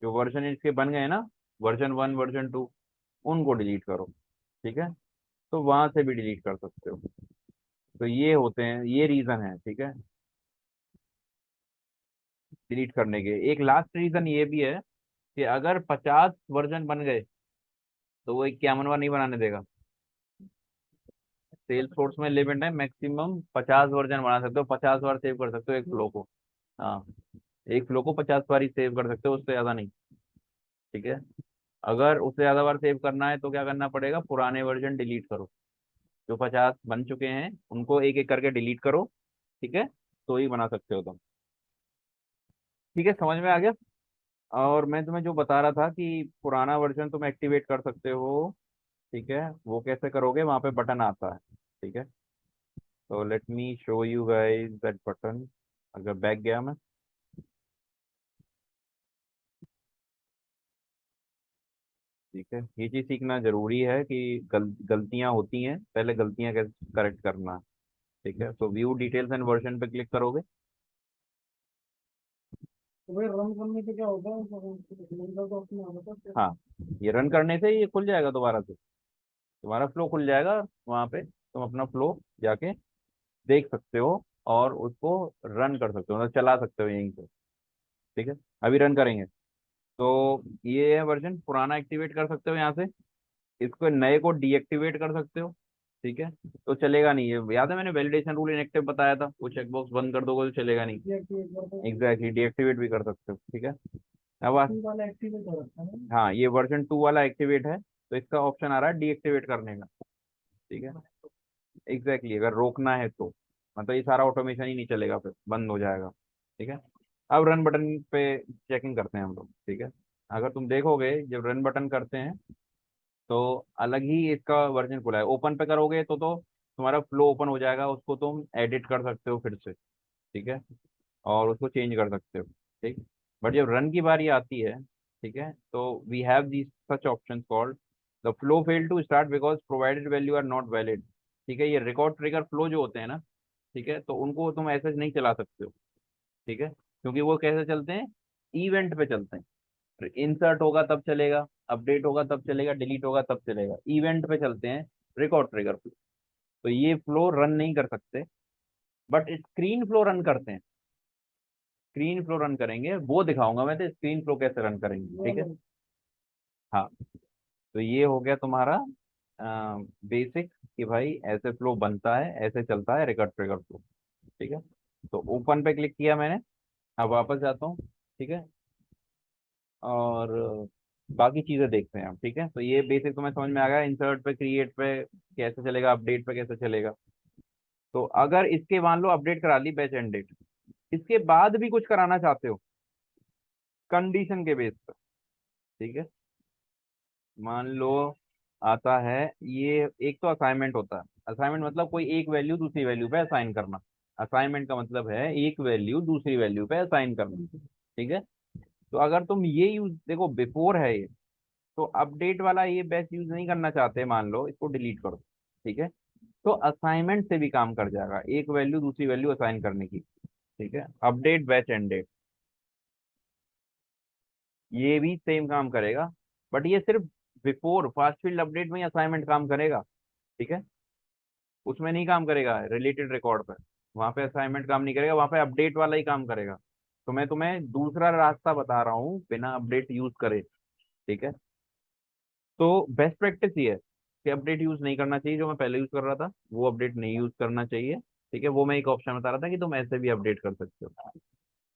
जो वर्जन इसके बन गए ना, वर्जन 1 वर्जन 2, उनको डिलीट करो। ठीक है, तो वहां से भी डिलीट कर सकते हो। तो ये होते हैं, ये रीजन है। ठीक है, डिलीट करने के एक लास्ट रीजन ये भी है कि अगर 50 वर्जन बन गए तो वो 51वां नहीं बनाने देगा। सेल्स फोर्स में लिमिट है, मैक्सिमम 50 वर्जन बना सकते हो, 50 बार सेव कर सकते हो एक फ्लो को। हाँ, एक फ्लो को 50 बार ही सेव कर सकते हो, उससे ज्यादा नहीं। ठीक है, अगर उससे ज्यादा बार सेव करना है तो क्या करना पड़ेगा, पुराने वर्जन डिलीट करो। जो 50 बन चुके हैं उनको एक एक करके डिलीट करो। ठीक है, तो ही बना सकते हो तुम। ठीक है, समझ में आ गया। और मैं तुम्हें जो बता रहा था कि पुराना वर्जन तुम एक्टिवेट कर सकते हो। ठीक है, वो कैसे करोगे, वहां पे बटन आता है। ठीक है, तो let me show you guys that button. अगर बैक गया मैं, ठीक है, ये चीज सीखना जरूरी है कि गलतियां होती हैं, पहले गलतियां कैसे करेक्ट करना है। ठीक है, तो व्यू डिटेल्स एंड वर्जन पे क्लिक करोगे। तो भाई रन करने पे क्या होता है, तो ऑप्शन आ जाता है। हाँ, ये रन करने से ये खुल जाएगा दोबारा से, तुम्हारा फ्लो खुल जाएगा। वहां पे तुम अपना फ्लो जाके देख सकते हो और उसको रन कर सकते हो, मतलब चला सकते हो यहीं से। ठीक है, अभी रन करेंगे। तो ये है वर्जन, पुराना एक्टिवेट कर सकते हो यहाँ से, इसको नए को डीएक्टिवेट कर सकते हो। ठीक है, तो चलेगा नहीं। ये याद है मैंने वैलिडेशन रूल इनएक्टिव बताया था, वो चेकबॉक्स बंद कर दोगे तो चलेगा नहीं। डीएक्टिवेट करते हैं। एग्जैक्टली, डीएक्टिवेट भी कर सकते हो। ठीक है, अब आ, टू वाला एक्टिवेट हो रखा है ना। हाँ, ये वर्जन 2 वाला एक्टिवेट है, तो इसका ऑप्शन आ रहा है डीएक्टिवेट करने का। ठीक है, एग्जैक्टली, अगर रोकना है तो, मतलब ये सारा ऑटोमेशन ही नहीं चलेगा, फिर बंद हो जाएगा। ठीक है, अब रन बटन पे चेकिंग करते हैं हम लोग। ठीक है, अगर तुम देखोगे जब रन बटन करते हैं तो अलग ही इसका वर्जन खुला है। ओपन पे करोगे तो तुम्हारा फ्लो ओपन हो जाएगा, उसको तुम एडिट कर सकते हो फिर से। ठीक है, और उसको चेंज कर सकते हो। ठीक, बट जब रन की बारी आती है, ठीक है, तो we have the such option called the flow fail to start because provided value are not valid. ठीक है, ये रिकॉर्ड ट्रिगर फ्लो जो होते हैं ना, ठीक है, तो उनको तुम ऐसे नहीं चला सकते हो। ठीक है, क्योंकि वो कैसे चलते हैं, इवेंट पे चलते हैं। इंसर्ट होगा तब चलेगा, अपडेट होगा तब चलेगा, डिलीट होगा तब चलेगा, इवेंट पे चलते हैं, रिकॉर्ड ट्रिगर फ्लो। तो ये फ्लो रन नहीं कर सकते, बट स्क्रीन फ्लो रन करते हैं। स्क्रीन फ्लो रन करेंगे, वो दिखाऊंगा मैं, तो स्क्रीन फ्लो कैसे रन करेंगे। ठीक है, हाँ, तो ये हो गया तुम्हारा बेसिक, कि भाई ऐसे फ्लो बनता है, ऐसे चलता है रिकॉर्ड ट्रिगर फ्लो। ठीक है, तो ओपन पे क्लिक किया मैंने, अब वापस जाता हूँ। ठीक है, और बाकी चीजें देखते हैं हम। ठीक है, तो ये बेसिक तुम्हें समझ में आ गया, इंसर्ट पे, क्रिएट पे कैसे चलेगा, अपडेट पे कैसे चलेगा। तो अगर इसके मान लो अपडेट करा ली बैच एंड डेट, इसके बाद भी कुछ कराना चाहते हो कंडीशन के बेस पर। ठीक है, मान लो आता है, ये एक तो असाइनमेंट होता है। असाइनमेंट मतलब कोई एक वैल्यू दूसरी वैल्यू पे असाइन करना। असाइनमेंट का मतलब है एक वैल्यू दूसरी वैल्यू पे असाइन करना। ठीक है, तो अगर तुम ये यूज देखो, बिफोर है ये, तो अपडेट वाला ये बैच यूज नहीं करना चाहते, मान लो इसको डिलीट करो। ठीक है, तो असाइनमेंट से भी काम कर जाएगा, एक वैल्यू दूसरी वैल्यू असाइन करने की। ठीक है, अपडेट बैच एंड डेट, ये भी सेम काम करेगा, बट ये सिर्फ बिफोर फास्ट फील्ड अपडेट में असाइनमेंट काम करेगा। ठीक है, उसमें नहीं काम करेगा रिलेटेड रिकॉर्ड पर, वहां पे असाइनमेंट काम नहीं करेगा, वहां पे अपडेट वाला ही काम करेगा। तो मैं तुम्हें दूसरा रास्ता बता रहा हूँ बिना अपडेट यूज करे। ठीक है, तो बेस्ट प्रैक्टिस ये है कि अपडेट यूज नहीं करना चाहिए, जो मैं पहले यूज कर रहा था वो अपडेट नहीं यूज करना चाहिए। ठीक है, वो मैं एक ऑप्शन बता रहा था कि तुम ऐसे भी अपडेट कर सकते हो।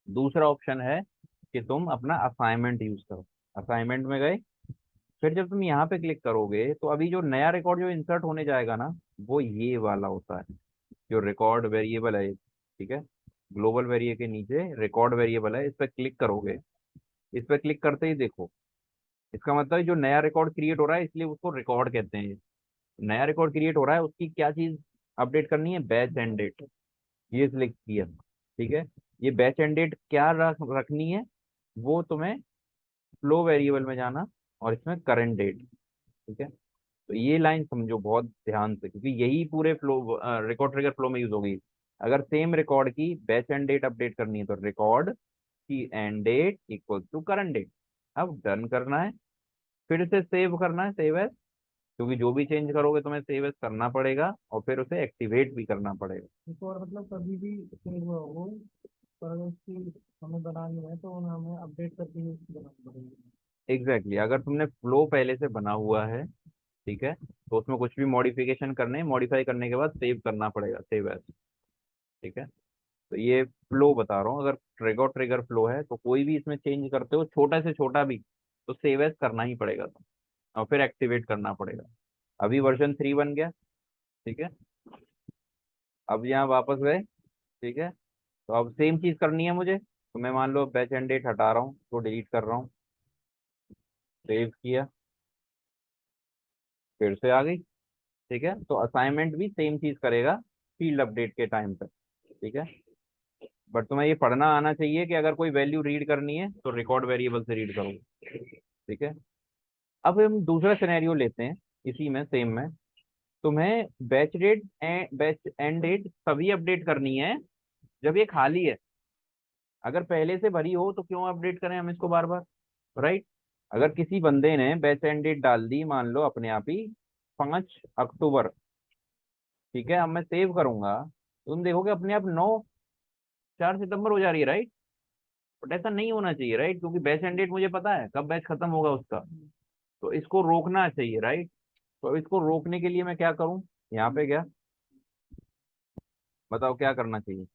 दूसरा ऑप्शन है कि तुम अपना असाइनमेंट यूज करो। असाइनमेंट में गए, फिर जब तुम यहाँ पे क्लिक करोगे तो अभी जो नया रिकॉर्ड जो इंसर्ट होने जाएगा ना, वो ये वाला होता है, जो रिकॉर्ड वेरिएबल है। ठीक है, ग्लोबल वेरिएबल के नीचे रिकॉर्ड वेरिएबल है, इस पर क्लिक करोगे। इस पर क्लिक करते ही देखो, इसका मतलब है जो नया रिकॉर्ड क्रिएट हो रहा है, इसलिए उसको रिकॉर्ड कहते हैं। नया रिकॉर्ड क्रिएट हो रहा है, उसकी क्या चीज अपडेट करनी है बैच एंड डेट, ये सिलेक्ट किया। ठीक है, ये बैच एंड डेट क्या रखनी है, वो तुम्हें फ्लो वेरिएबल में जाना, और इसमें करंट डेट। ठीक है, तो ये लाइन समझो बहुत ध्यान से, क्योंकि यही पूरे फ्लो रिकॉर्ड ट्रिगर फ्लो में यूज होगी। अगर सेम रिकॉर्ड की बैच एंड डेट अपडेट करनी है तो रिकॉर्ड की end date equal to current date. अब डन करना है, फिर से सेव करना है, सेव एज, क्योंकि जो भी चेंज करोगे तुम्हें सेव एज करना पड़ेगा, और फिर उसे एक्टिवेट भी करना पड़ेगा। इसको और मतलब कभी भी सेव हो, पर अगर उसकी हमें बनानी है तो हमें अपडेट करके ही उसकी बनानी पड़ेगी। Exactly exactly. अगर तुमने फ्लो पहले से बना हुआ है, ठीक है, तो उसमें कुछ भी मॉडिफिकेशन करने, मॉडिफाई करने के बाद सेव करना पड़ेगा, सेव एज। ठीक है, तो ये फ्लो बता रहा हूँ, अगर ट्रिगर ट्रिगर फ्लो है तो कोई भी इसमें चेंज करते हो, छोटा से छोटा भी, तो सेव एज करना ही पड़ेगा तुम, और फिर एक्टिवेट करना पड़ेगा। अभी वर्जन 3 बन गया। ठीक है, अब यहाँ वापस गए। ठीक है, तो अब सेम चीज करनी है मुझे, तो मैं मान लो बैच एंड डेट हटा रहा हूँ, तो डिलीट कर रहा हूँ, सेव किया, फिर से आ गई। ठीक है, तो असाइनमेंट भी सेम चीज करेगा फील्ड अपडेट के टाइम पे। ठीक है, बट तुम्हें ये पढ़ना आना चाहिए कि अगर कोई वैल्यू रीड करनी है तो रिकॉर्ड वेरिएबल से रीड करो। ठीक है, अब हम दूसरा सिनेरियो लेते हैं, इसी में सेम में। तुम्हें batch date batch end date तभी अपडेट करनी है जब ये खाली है। अगर पहले से भरी हो तो क्यों अपडेट करें हम इसको बार बार, राइट। अगर किसी बंदे ने बैच एंड डेट डाल दी, मान लो अपने आप ही 5 अक्टूबर, ठीक है, अब मैं सेव करूंगा तो तुम देखोगे अपने आप 9 4 सितंबर हो जा रही है, राइट। बट ऐसा नहीं होना चाहिए, राइट, क्योंकि बैच एंड डेट मुझे पता है कब बैच खत्म होगा उसका। तो इसको रोकना चाहिए, राइट। तो इसको रोकने के लिए मैं क्या करूं, यहाँ पे क्या, बताओ क्या करना चाहिए।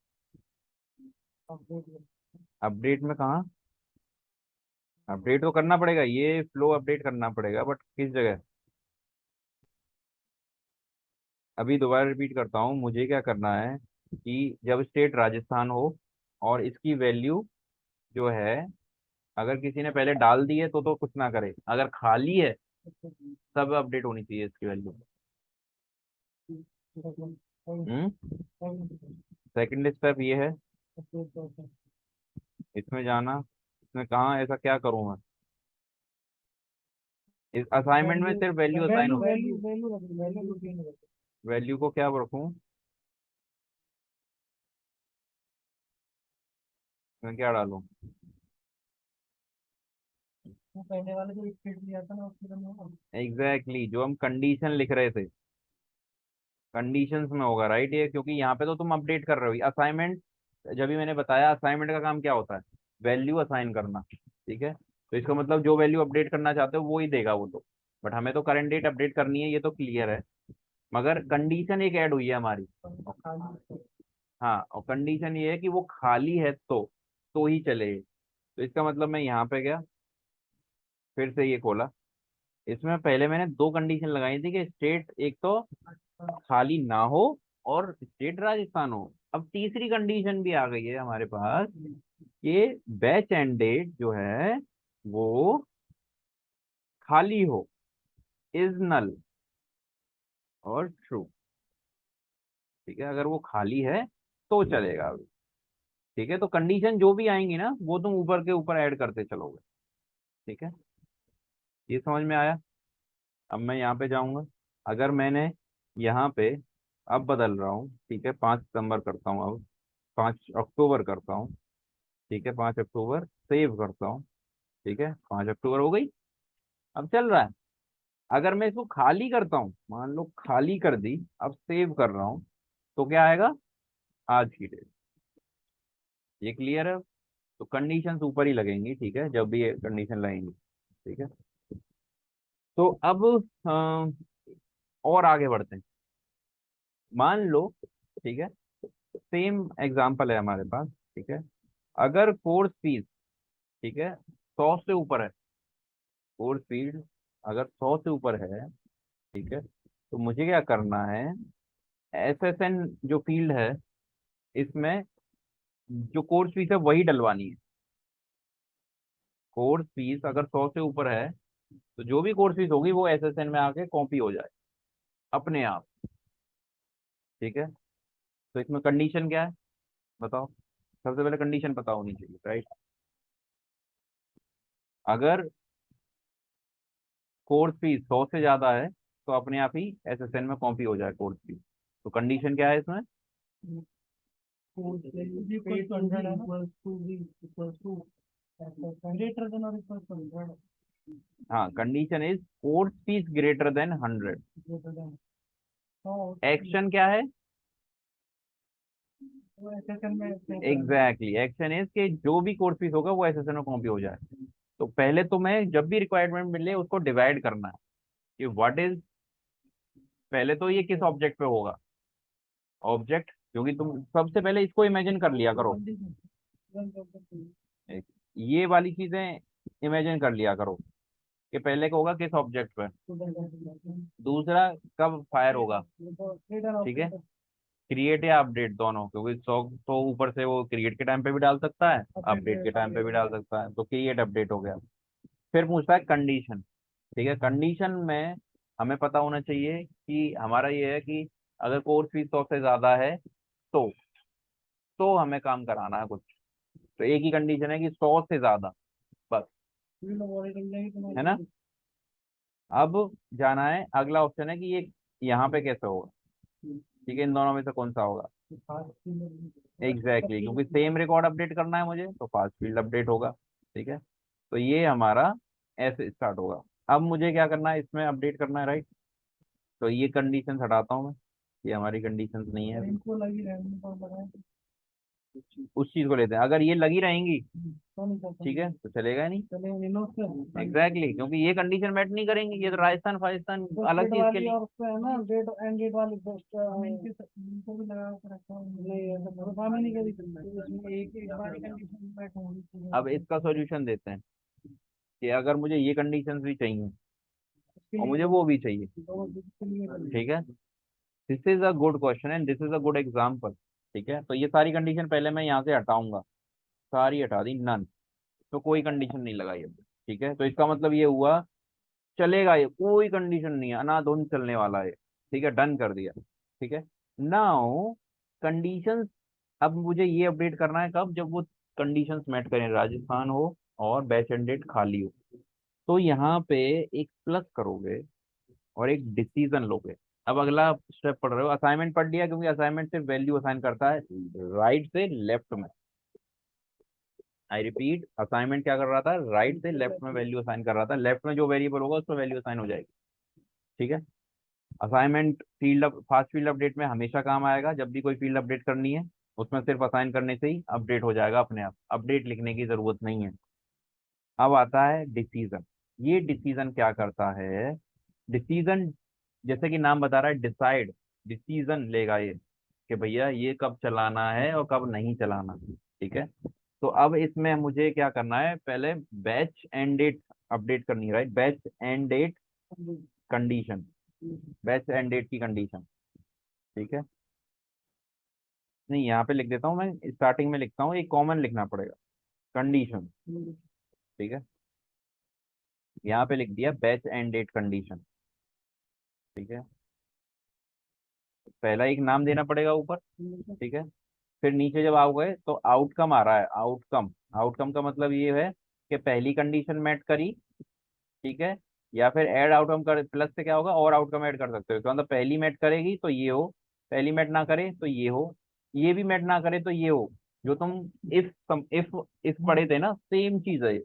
अपडेट। अपडेट में कहाँ, अपडेट तो करना पड़ेगा, ये फ्लो अपडेट करना पड़ेगा, बट किस जगह। अभी दोबारा रिपीट करता हूँ, मुझे क्या करना है कि जब स्टेट राजस्थान हो, और इसकी वैल्यू जो है, अगर किसी ने पहले डाल दी है तो कुछ ना करे, अगर खाली है तब अपडेट होनी चाहिए इसकी वैल्यू। हम्म, सेकंड स्टेप ये है, इसमें जाना, इसमें कहाँ, ऐसा क्या करूँ मैं, इस असाइनमेंट में वैल्यू सिर्फ वैल्यू असाइन वैल्यू हो, वैल्यू वैल्यू वैल्यू रूटीन है। वैल्यू को क्या रखूँ, मैं क्या डालूं। वो पहले वाला जो स्टेट लिया था ना उसके अंदर। एग्जैक्टली exactly, जो हम कंडीशन लिख रहे थे, कंडीशंस में होगा, राइट, ये क्योंकि यहाँ पे तो तुम अपडेट कर रहे हो असाइनमेंट। जब भी मैंने बताया असाइनमेंट का काम क्या होता है, वैल्यू असाइन करना। ठीक है, तो इसका मतलब जो वैल्यू अपडेट करना चाहते हो वो ही देगा वो तो। बट हमें तो करंट डेट अपडेट करनी है, ये तो क्लियर है, मगर कंडीशन एक ऐड हुई है हमारी। हाँ, और कंडीशन ये है कि वो खाली है तो ही चले। तो इसका मतलब मैं यहाँ पे गया, फिर से ये खोला, इसमें पहले मैंने दो कंडीशन लगाई थी कि स्टेट एक तो खाली ना हो, और स्टेट राजस्थान हो। अब तीसरी कंडीशन भी आ गई है हमारे पास, कि बैच एंड डेट जो है वो खाली हो, इज नल और ट्रू। ठीक है, अगर वो खाली है तो चलेगा अभी। ठीक है, तो कंडीशन जो भी आएंगी ना वो तुम ऊपर के ऊपर ऐड करते चलोगे। ठीक है, ये समझ में आया। अब मैं यहाँ पे जाऊंगा, अगर मैंने यहाँ पे अब बदल रहा हूँ, ठीक है, 5 सितंबर करता हूँ, अब 5 अक्टूबर करता हूँ। ठीक है, 5 अक्टूबर सेव करता हूँ। ठीक है, 5 अक्टूबर हो गई, अब चल रहा है। अगर मैं इसको खाली करता हूँ, मान लो खाली कर दी, अब सेव कर रहा हूँ, तो क्या आएगा, आज की डेट। ये क्लियर है। तो कंडीशंस ऊपर ही लगेंगी, ठीक है, जब भी ये कंडीशन लगेंगी। ठीक है, तो अब और आगे बढ़ते हैं। मान लो, ठीक है, सेम एग्जांपल है हमारे पास। ठीक है, अगर कोर्स फीस, ठीक है, 100 से ऊपर है, कोर्स फीस अगर 100 से ऊपर है, ठीक है, तो मुझे क्या करना है, एसएसएन जो फील्ड है, इसमें जो कोर्स फीस है वही डलवानी है। कोर्स फीस अगर 100 से ऊपर है, तो जो भी कोर्स फीस होगी वो एसएसएन में आके कॉपी हो जाए अपने आप। ठीक है। तो इसमें कंडीशन क्या है बताओ। सबसे पहले कंडीशन पता होनी चाहिए, राइट। अगर कोर्स फीस 100 से ज्यादा है तो अपने आप ही एसएसएन में कॉपी हो जाए कोर्स फीस। तो कंडीशन क्या है इसमें। ग्रेटर देन और इक्वल टू 100 हाँ, condition is course fees greater than 100। Greater than. तो एक्शन क्या है। वो एसएसएन में एग्जैक्टली, एक्शन इज कि जो भी कोर्स फीस होगा वो एसएसएन में कॉपी हो जाए। तो पहले तो मैं जब भी रिक्वायरमेंट मिले उसको डिवाइड करना है कि व्हाट इज। पहले तो ये किस ऑब्जेक्ट पे होगा। ऑब्जेक्ट, क्योंकि तुम सबसे पहले इसको इमेजिन कर लिया करो। एक- ये वाली चीजें इमेजिन कर लिया करो कि पहले का होगा किस ऑब्जेक्ट पे, दूसरा कब फायर होगा। ठीक है, क्रिएट या अपडेट दोनों, क्योंकि सॉक तो ऊपर से वो क्रिएट के टाइम पे भी डाल सकता है, अपडेट के टाइम पे भी डाल सकता है। तो क्रिएट अपडेट हो गया। फिर पूछता है कंडीशन। ठीक है, कंडीशन में हमें पता होना चाहिए कि हमारा ये है कि अगर कोर्स फीस 100 से ज्यादा है तो तो हमें काम कराना है कुछ। तो एक ही कंडीशन है कि 100 से ज्यादा, बस। है ना। अब जाना है, अगला ऑप्शन है कि ये यहाँ पे कैसे होगा। ठीक है, इन दोनों में से कौन सा होगा। एग्जैक्टली, क्योंकि सेम रिकॉर्ड अपडेट करना है मुझे तो फास्ट फील्ड अपडेट होगा। ठीक है, तो ये हमारा ऐसे स्टार्ट होगा। अब मुझे क्या करना है, इसमें अपडेट करना है, राइट। तो ये कंडीशन हटाता हूँ मैं, ये हमारी कंडीशन नहीं है। इनको लगी रहने को लगाए उस चीज को लेते हैं, अगर ये लगी रहेंगी तो नहीं कर ठीक है तो चलेगा ही नहीं। चले इन एग्जैक्टली, क्योंकि ये कंडीशन मैच नहीं करेंगी, ये तो राजस्थान फाजिस्तान अलग डेट चीज के वाली लिए। और उसपे है ना डेट एंड डेट वाली पोस्ट इनको भी लगा के रखा हूँ नहीं ऐसा तो काम ही नहीं करी इसमें एक बार ही कंडीशन बैठ होगी अब इसका सॉल्यूशन देते हैं कि अगर मुझे ये कंडीशंस भी चाहिए उसके और लिए मुझे वो भी चाहिए। दो जिसके लिए ठीक है, this is a good question and this is a good example. ठीक है, तो ये सारी कंडीशन पहले मैं यहाँ से हटाऊंगा, सारी हटा दी, नन। तो कोई कंडीशन नहीं लगाई अब। ठीक है, तो इसका मतलब ये हुआ चलेगा, ये कोई कंडीशन नहीं है, अनाधुन चलने वाला है। ठीक है, डन कर दिया। ठीक है, नाउ कंडीशंस। अब मुझे ये अपडेट करना है कब, जब वो कंडीशंस मेट करें, राजस्थान हो और बैच एंड डेट खाली हो। तो यहाँ पे एक प्लस करोगे और एक डिसीजन लोगे। अब अगला स्टेप पढ़ रहे हो, असाइनमेंट पढ़ लिया, क्योंकि असाइनमेंट सिर्फ वैल्यू असाइन करता है राइट से लेफ्ट में। आई रिपीट, असाइनमेंट क्या कर रहा था, राइट से लेफ्ट में वैल्यू असाइन कर रहा था। लेफ्ट में जो वेरिएबल होगा उस पर वैल्यू असाइन हो जाएगी। ठीक है, assignment field fast field update में हमेशा काम आएगा, जब भी कोई फील्ड अपडेट करनी है उसमें सिर्फ असाइन करने से ही अपडेट हो जाएगा अपने आप, अपडेट लिखने की जरूरत नहीं है। अब आता है डिसीजन। ये डिसीजन क्या करता है। डिसीजन, जैसे कि नाम बता रहा है डिसाइड, डिसीजन लेगा ये कि भैया ये कब चलाना है और कब नहीं चलाना। ठीक है, तो अब इसमें मुझे क्या करना है, पहले बैच एंड डेट अपडेट करनी है, right. Batch end date condition, batch end date की कंडीशन। ठीक है, नहीं यहाँ पे लिख देता हूँ मैं, स्टार्टिंग में लिखता हूँ, एक कॉमन लिखना पड़ेगा, कंडीशन। ठीक है, यहाँ पे लिख दिया बैच एंड डेट कंडीशन। ठीक है, पहला एक नाम देना पड़ेगा ऊपर। ठीक है, फिर नीचे जब आओगे तो आउटकम आ रहा है, आउटकम। आउटकम का मतलब ये है कि पहली कंडीशन मेट करी। ठीक है, या फिर ऐड आउटकम कर, प्लस से क्या होगा और आउटकम ऐड कर सकते हो। तो मतलब पहली मेट करेगी तो ये हो, पहली मेट ना करे तो ये हो, ये भी मेट ना करे तो ये हो। जो तुम इफ पढ़े थे ना, सेम चीज है ये।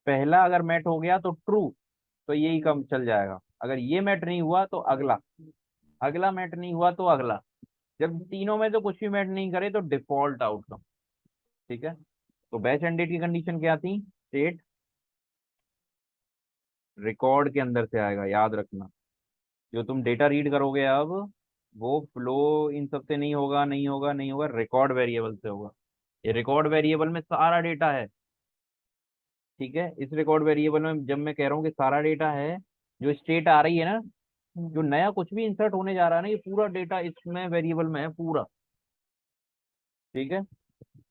पहला अगर मैट हो गया तो ट्रू, तो यही कम चल जाएगा। अगर ये मैट नहीं हुआ तो अगला, अगला मैट नहीं हुआ तो अगला। जब तीनों में तो कुछ भी मैट नहीं करे तो डिफॉल्ट आउटकम। ठीक है, तो बैच एंड डेट की कंडीशन क्या थी, स्टेट रिकॉर्ड के अंदर से आएगा, याद रखना। जो तुम डेटा रीड करोगे अब, वो फ्लो इन सब से नहीं होगा, नहीं होगा, नहीं होगा, रिकॉर्ड वेरिएबल से होगा। ये रिकॉर्ड वेरिएबल में सारा डेटा है। ठीक है, इस रिकॉर्ड वेरिएबल में जब मैं कह रहा हूँ कि सारा डेटा है, जो स्टेट आ रही है ना, जो नया कुछ भी इंसर्ट होने जा रहा है ना, ये पूरा डेटा इसमें वेरिएबल में है पूरा। ठीक है,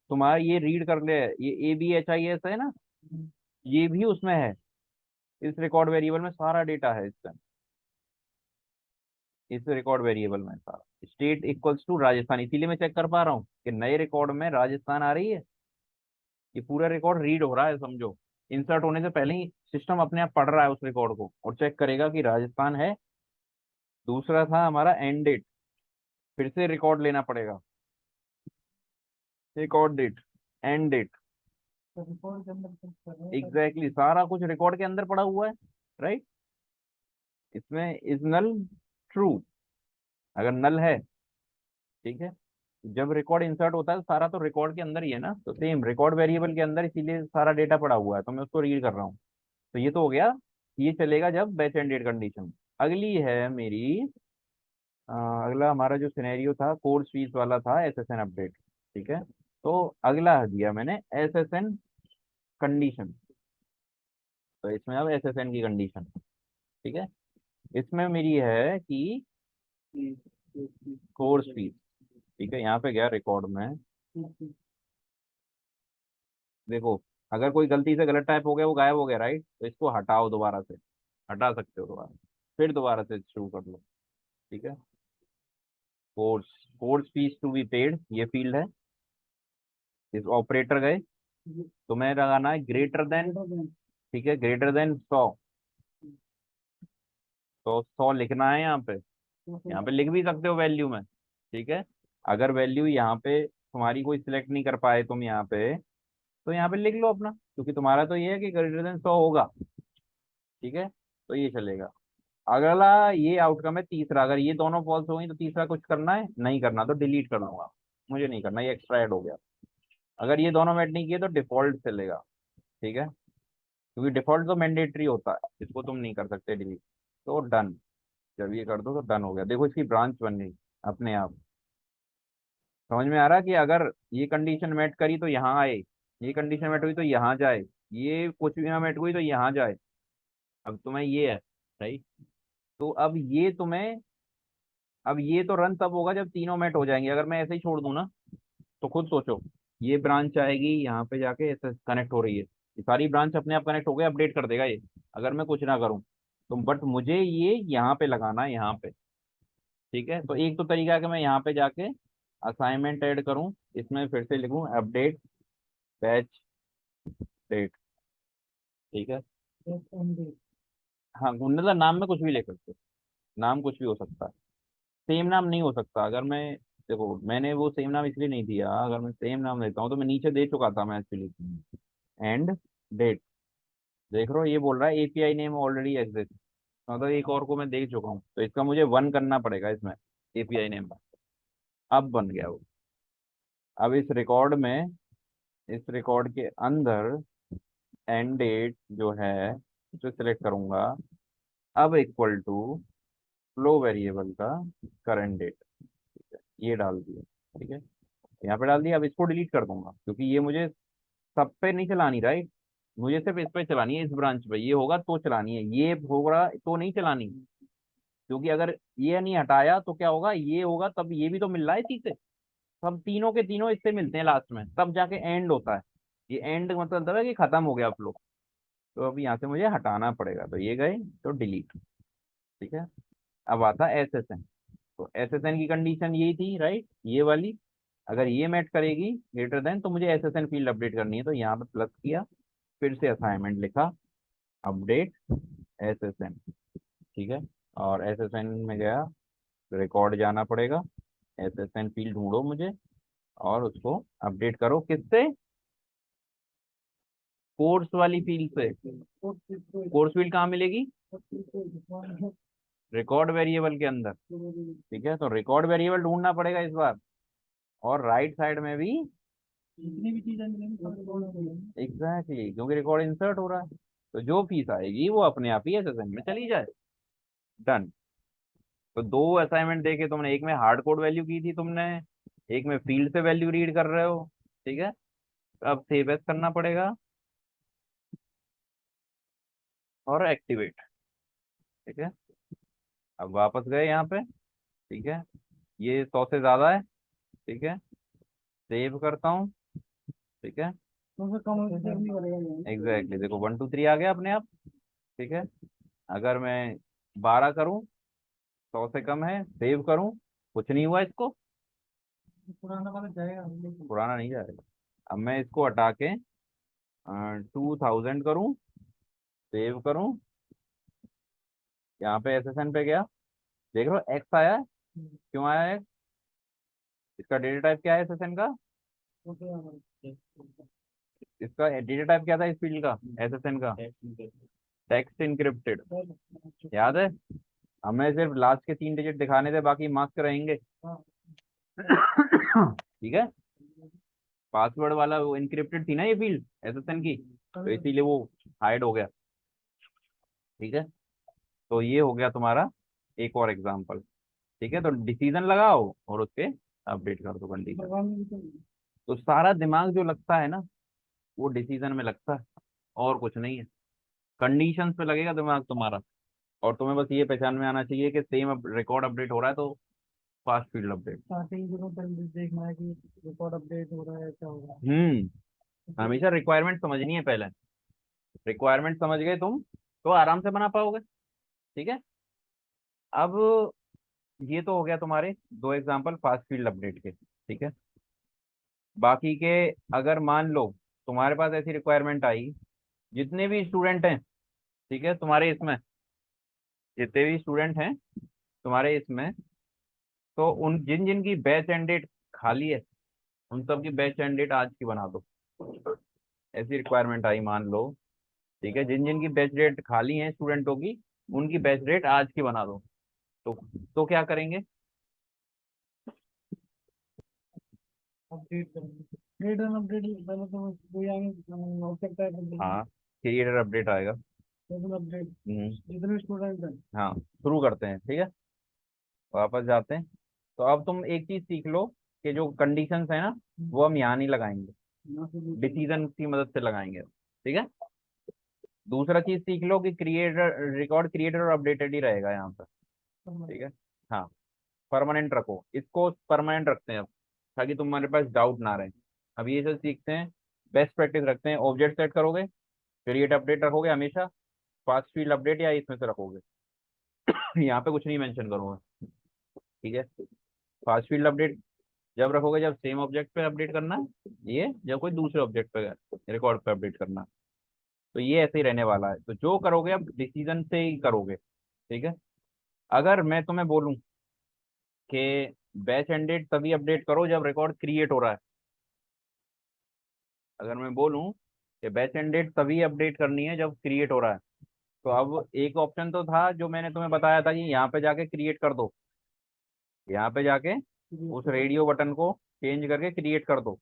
तुम्हारा ये रीड कर ले, ये ABHIS है ना, ये भी उसमें है। इस रिकॉर्ड वेरिएबल में सारा डेटा है इसका। इस रिकॉर्ड वेरिएबल में सारा स्टेट इक्वल्स टू राजस्थान, इसीलिए मैं चेक कर पा रहा हूँ कि नए रिकॉर्ड में राजस्थान आ रही है। ये पूरा रिकॉर्ड रीड हो रहा है, समझो। इंसर्ट होने से पहले ही सिस्टम अपने आप पढ़ रहा है उस रिकॉर्ड को और चेक करेगा कि राजस्थान है। दूसरा था हमारा एंड डेट, फिर से रिकॉर्ड लेना पड़ेगा, रिकॉर्ड डेट, एंड डेट। तो रिकॉर्ड के अंदर कुछ कर रहे हैं एग्जैक्टली सारा कुछ रिकॉर्ड के अंदर पड़ा हुआ है, राइट। इसमें इज नल ट्रू, अगर नल है, ठीक है। जब रिकॉर्ड इंसर्ट होता है तो सारा तो रिकॉर्ड के अंदर ही है ना, तो सेम रिकॉर्ड वेरिएबल के अंदर, इसीलिए सारा डेटा पड़ा हुआ है तो मैं उसको रीड कर रहा हूँ। तो ये तो हो गया, ये चलेगा जब बैच एंड डेट कंडीशन। अगली है मेरी, अगला हमारा जो सिनेरियो था कोर्स फीस वाला था, एसएसएन अपडेट, ठीक है। तो अगला दिया मैंने एसएसएन कंडीशन। तो इसमें अब एसएसएन की कंडीशन, ठीक है। इसमें मेरी है कि कोर्स फीस, ठीक है। यहाँ पे गया रिकॉर्ड में, देखो, अगर कोई गलती से गलत टाइप हो गया वो गायब हो गया, राइट। तो इसको हटाओ दोबारा से, हटा सकते हो दोबारा, फिर दोबारा से शुरू कर लो, ठीक है। Course, course fees to be paid, ये फील्ड है। इस ऑपरेटर गए, तुम्हें लगाना है ग्रेटर देन, ठीक है, ग्रेटर देन 100। तो 100 लिखना है यहाँ पे, यहाँ पे लिख भी सकते हो वैल्यू में, ठीक है। अगर वैल्यू यहाँ पे तुम्हारी कोई सिलेक्ट नहीं कर पाए तुम यहाँ पे, तो यहाँ पे लिख लो अपना, क्योंकि तुम्हारा तो ये है कि ग्रेटर देन 100 होगा, ठीक है। तो ये चलेगा। अगला ये आउटकम है तीसरा, अगर ये दोनों फॉल्स हो गई तो तीसरा कुछ करना है, नहीं करना तो डिलीट कर दूंगा, मुझे नहीं करना, ये एक्स्ट्रा ऐड हो गया। अगर ये दोनों मैच नहीं किए तो डिफॉल्ट चलेगा, ठीक है, क्योंकि डिफॉल्ट तो मैंडेटरी होता है, इसको तुम नहीं कर सकते डिलीट। तो डन, जब ये कर दो तो डन हो गया, देखो इसकी ब्रांच बन गई अपने आप। समझ में आ रहा कि अगर ये कंडीशन मेट करी तो यहाँ आए, ये कंडीशन मेट हुई तो यहाँ जाए, ये कुछ भी ना मेट हुई तो यहाँ जाए। अब तुम्हें ये है, राइट। तो अब ये तुम्हें, अब ये तो रन तब होगा जब तीनों मेट हो जाएंगे। अगर मैं ऐसे ही छोड़ दूं ना, तो खुद सोचो, ये ब्रांच आएगी यहाँ पे जाके ऐसे कनेक्ट हो रही है, ये सारी ब्रांच अपने आप कनेक्ट हो गए, अपडेट कर देगा ये, अगर मैं कुछ ना करूँ तो। बट मुझे ये यहाँ पे लगाना है, यहाँ पे, ठीक है। तो एक तो तरीका है कि मैं यहाँ पे जाके असाइनमेंट ऐड करूँ, इसमें फिर से लिखूँ अपडेट बैच डेट, ठीक है। हाँ, मतलब नाम में कुछ भी लिख सकते हो, नाम कुछ भी हो सकता है, सेम नाम नहीं हो सकता। अगर मैं, देखो मैंने वो सेम नाम इसलिए नहीं दिया, अगर मैं सेम नाम देता हूँ तो मैं नीचे दे चुका था मैं एक्चुअली, एंड डेट। देख रहे हो ये बोल रहा है एपीआई नेम ऑलरेडी एग्जिस्ट, मतलब एक और को मैं देख चुका हूँ, तो इसका मुझे वन करना पड़ेगा इसमें, एपीआई नेम का। अब बन गया वो। अब इस रिकॉर्ड में, इस रिकॉर्ड के अंदर एंड डेट जो है उसे सिलेक्ट करूंगा, अब इक्वल टू फ्लो वेरिएबल का करंट डेट, ये डाल दिया, ठीक है। यहाँ पे डाल दिया। अब इसको डिलीट कर दूंगा क्योंकि ये मुझे सब पे नहीं चलानी, राइट। मुझे सिर्फ इस पे चलानी है, इस ब्रांच पे ये होगा तो चलानी है, ये होगा तो नहीं चलानी। क्योंकि अगर ये नहीं हटाया तो क्या होगा, ये होगा तब ये भी तो मिल रहा है इसी से, सब तीनों के तीनों इससे मिलते हैं लास्ट में, तब जाके एंड होता है। ये एंड मतलब है कि खत्म हो गया फ्लो। तो अभी यहाँ से मुझे हटाना पड़ेगा, तो ये गए तो डिलीट, ठीक है। अब आता है एसएसएन। तो एसएसएन की कंडीशन यही थी, राइट, ये वाली। अगर ये मैच करेगी ग्रेटर देन तो मुझे एसएसएन फील्ड अपडेट करनी है, तो यहाँ पे प्लस किया, फिर से असाइनमेंट लिखा, अपडेट एसएसएन, ठीक है। और एसएसएन में गया, रिकॉर्ड जाना पड़ेगा, एसएसएन फील्ड ढूंढो मुझे और उसको अपडेट करो, किससे, कोर्स वाली फील्ड से। कोर्स फील्ड कहाँ मिलेगी, रिकॉर्ड वेरिएबल के अंदर, ठीक है। तो रिकॉर्ड वेरिएबल ढूंढना पड़ेगा इस बार, और राइट साइड में भी जितनी भी चीजें मिलेंगी सब रिकॉर्ड हो जाएंगी। एग्जैक्टली, क्योंकि रिकॉर्ड इंसर्ट हो रहा है, तो जो फीस आएगी वो अपने आप ही एसएसएन में चली जाए। डन। तो दो असाइनमेंट देखे तुमने, एक में हार्ड कोड वैल्यू की थी तुमने, एक में फील्ड से वैल्यू रीड कर रहे हो, ठीक है। अब सेव एज करना पड़ेगा और एक्टिवेट, ठीक है। अब वापस गए यहाँ पे, ठीक है। ये 100 से ज्यादा है, ठीक है, सेव करता हूँ, ठीक है। तो फिर कम सेव नहीं करेगा एग्जैक्टली, देखो 1 2 3 आ गया अपने आप, ठीक है। अगर मैं 12 करूँ 100 से कम है, सेव करूं, कुछ नहीं हुआ इसको, पुराना वाला जाएगा लेकिन। पुराना नहीं जाएगा। अब मैं इसको हटा के 2000 करूं, सेव करूं, यहाँ पे एसएसएन पे गया, देख रहे हो एक्स आया है। क्यों आया है? इसका डेटा टाइप क्या है एसएसएन का? इसका डेटा टाइप क्या था इस फील्ड का, एसएसएन का? टेक्स्ट इनक्रिप्टेड, याद है? हमें सिर्फ लास्ट के 3 डिजिट दिखाने थे, बाकी मार्क्स रहेंगे। ठीक है, पासवर्ड वाला वो इनक्रिप्टेड थी ना ये फील्ड एसएसएन की, तो इसीलिए वो हाइड हो गया। ठीक है, तो ये हो गया तुम्हारा एक और एग्जांपल। ठीक है, तो डिसीजन लगाओ और उसके अपडेट कर दो कंडीशन। तो सारा दिमाग जो लगता है ना, वो डिसीजन में लगता है, और कुछ नहीं है। कंडीशंस पे लगेगा दिमाग तुम्हारा, और तुम्हें बस ये पहचान में आना चाहिए कि सेम रिकॉर्ड अपडेट हो रहा है तो फास्ट फील्ड अपडेट। स्टार्टिंग में पहले देखना है कि रिकॉर्ड अपडेट हो रहा है क्या हो रहा है। हमेशा रिक्वायरमेंट समझनी है पहले। रिक्वायरमेंट समझ गए तुम तो आराम से बना पाओगे। ठीक है, अब ये तो हो गया तुम्हारे 2 एग्जांपल फास्ट फील्ड अपडेट के। ठीक है, बाकी के, अगर मान लो तुम्हारे पास ऐसी रिक्वायरमेंट आई, जितने भी स्टूडेंट हैं, ठीक है, तुम्हारे इसमें जितने भी स्टूडेंट हैं तुम्हारे इसमें, तो उन जिन जिन की बैच एंड डेट खाली है, उन सब की बैच एंड डेट आज की बना दो। ऐसी रिक्वायरमेंट आई मान लो, ठीक है, जिन जिन की बैच डेट खाली है स्टूडेंटों की, उनकी बैच डेट आज की बना दो। तो तो क्या करेंगे? अपडेट करेंगे, अपडेट एंड अपडेट पहले तो वो आएंगे ऑब्जेक्ट टाइप हाँ, क्रिएटर अपडेट आएगा। अपडेट हम्म, जितने स्टूडेंट हैं। हाँ, शुरू करते हैं। ठीक है, वापस जाते हैं। तो अब तुम एक चीज सीख लो कि जो कंडीशंस है ना, वो हम यहाँ नहीं लगाएंगे, डिसीजन की मदद से लगाएंगे। ठीक है, दूसरा चीज सीख लो कि क्रिएटर, रिकॉर्ड क्रिएटर और अपडेटेड ही रहेगा यहाँ पर। ठीक है, हाँ, परमानेंट रखो इसको, परमानेंट रखते हैं अब, ताकि तुम्हारे पास डाउट ना रहे। अब ये सब सीखते हैं, बेस्ट प्रैक्टिस रखते हैं। ऑब्जेक्ट सेट करोगे, क्रिएट अपडेट रखोगे हमेशा, फास्ट फील्ड अपडेट या इसमें से रखोगे। यहाँ पे कुछ नहीं मेंशन करूंगा। ठीक है, फास्ट फील्ड अपडेट जब रखोगे जब सेम ऑब्जेक्ट पे अपडेट करना है, ये जब कोई दूसरे ऑब्जेक्ट पे रिकॉर्ड पे अपडेट करना है। तो ये ऐसे ही रहने वाला है, तो जो करोगे अब डिसीजन से ही करोगे। ठीक है, अगर मैं तुम्हें बोलूं कि बैच एंड डेट तभी अपडेट करो जब रिकॉर्ड क्रिएट हो रहा है, अगर मैं बोलूं कि बैच एंड डेट तभी अपडेट करनी है जब क्रिएट हो रहा है, तो अब एक ऑप्शन तो था जो मैंने तुम्हें बताया था कि यहाँ पे जाके क्रिएट कर दो, यहाँ पे जाके उस रेडियो बटन को चेंज करके क्रिएट कर दो।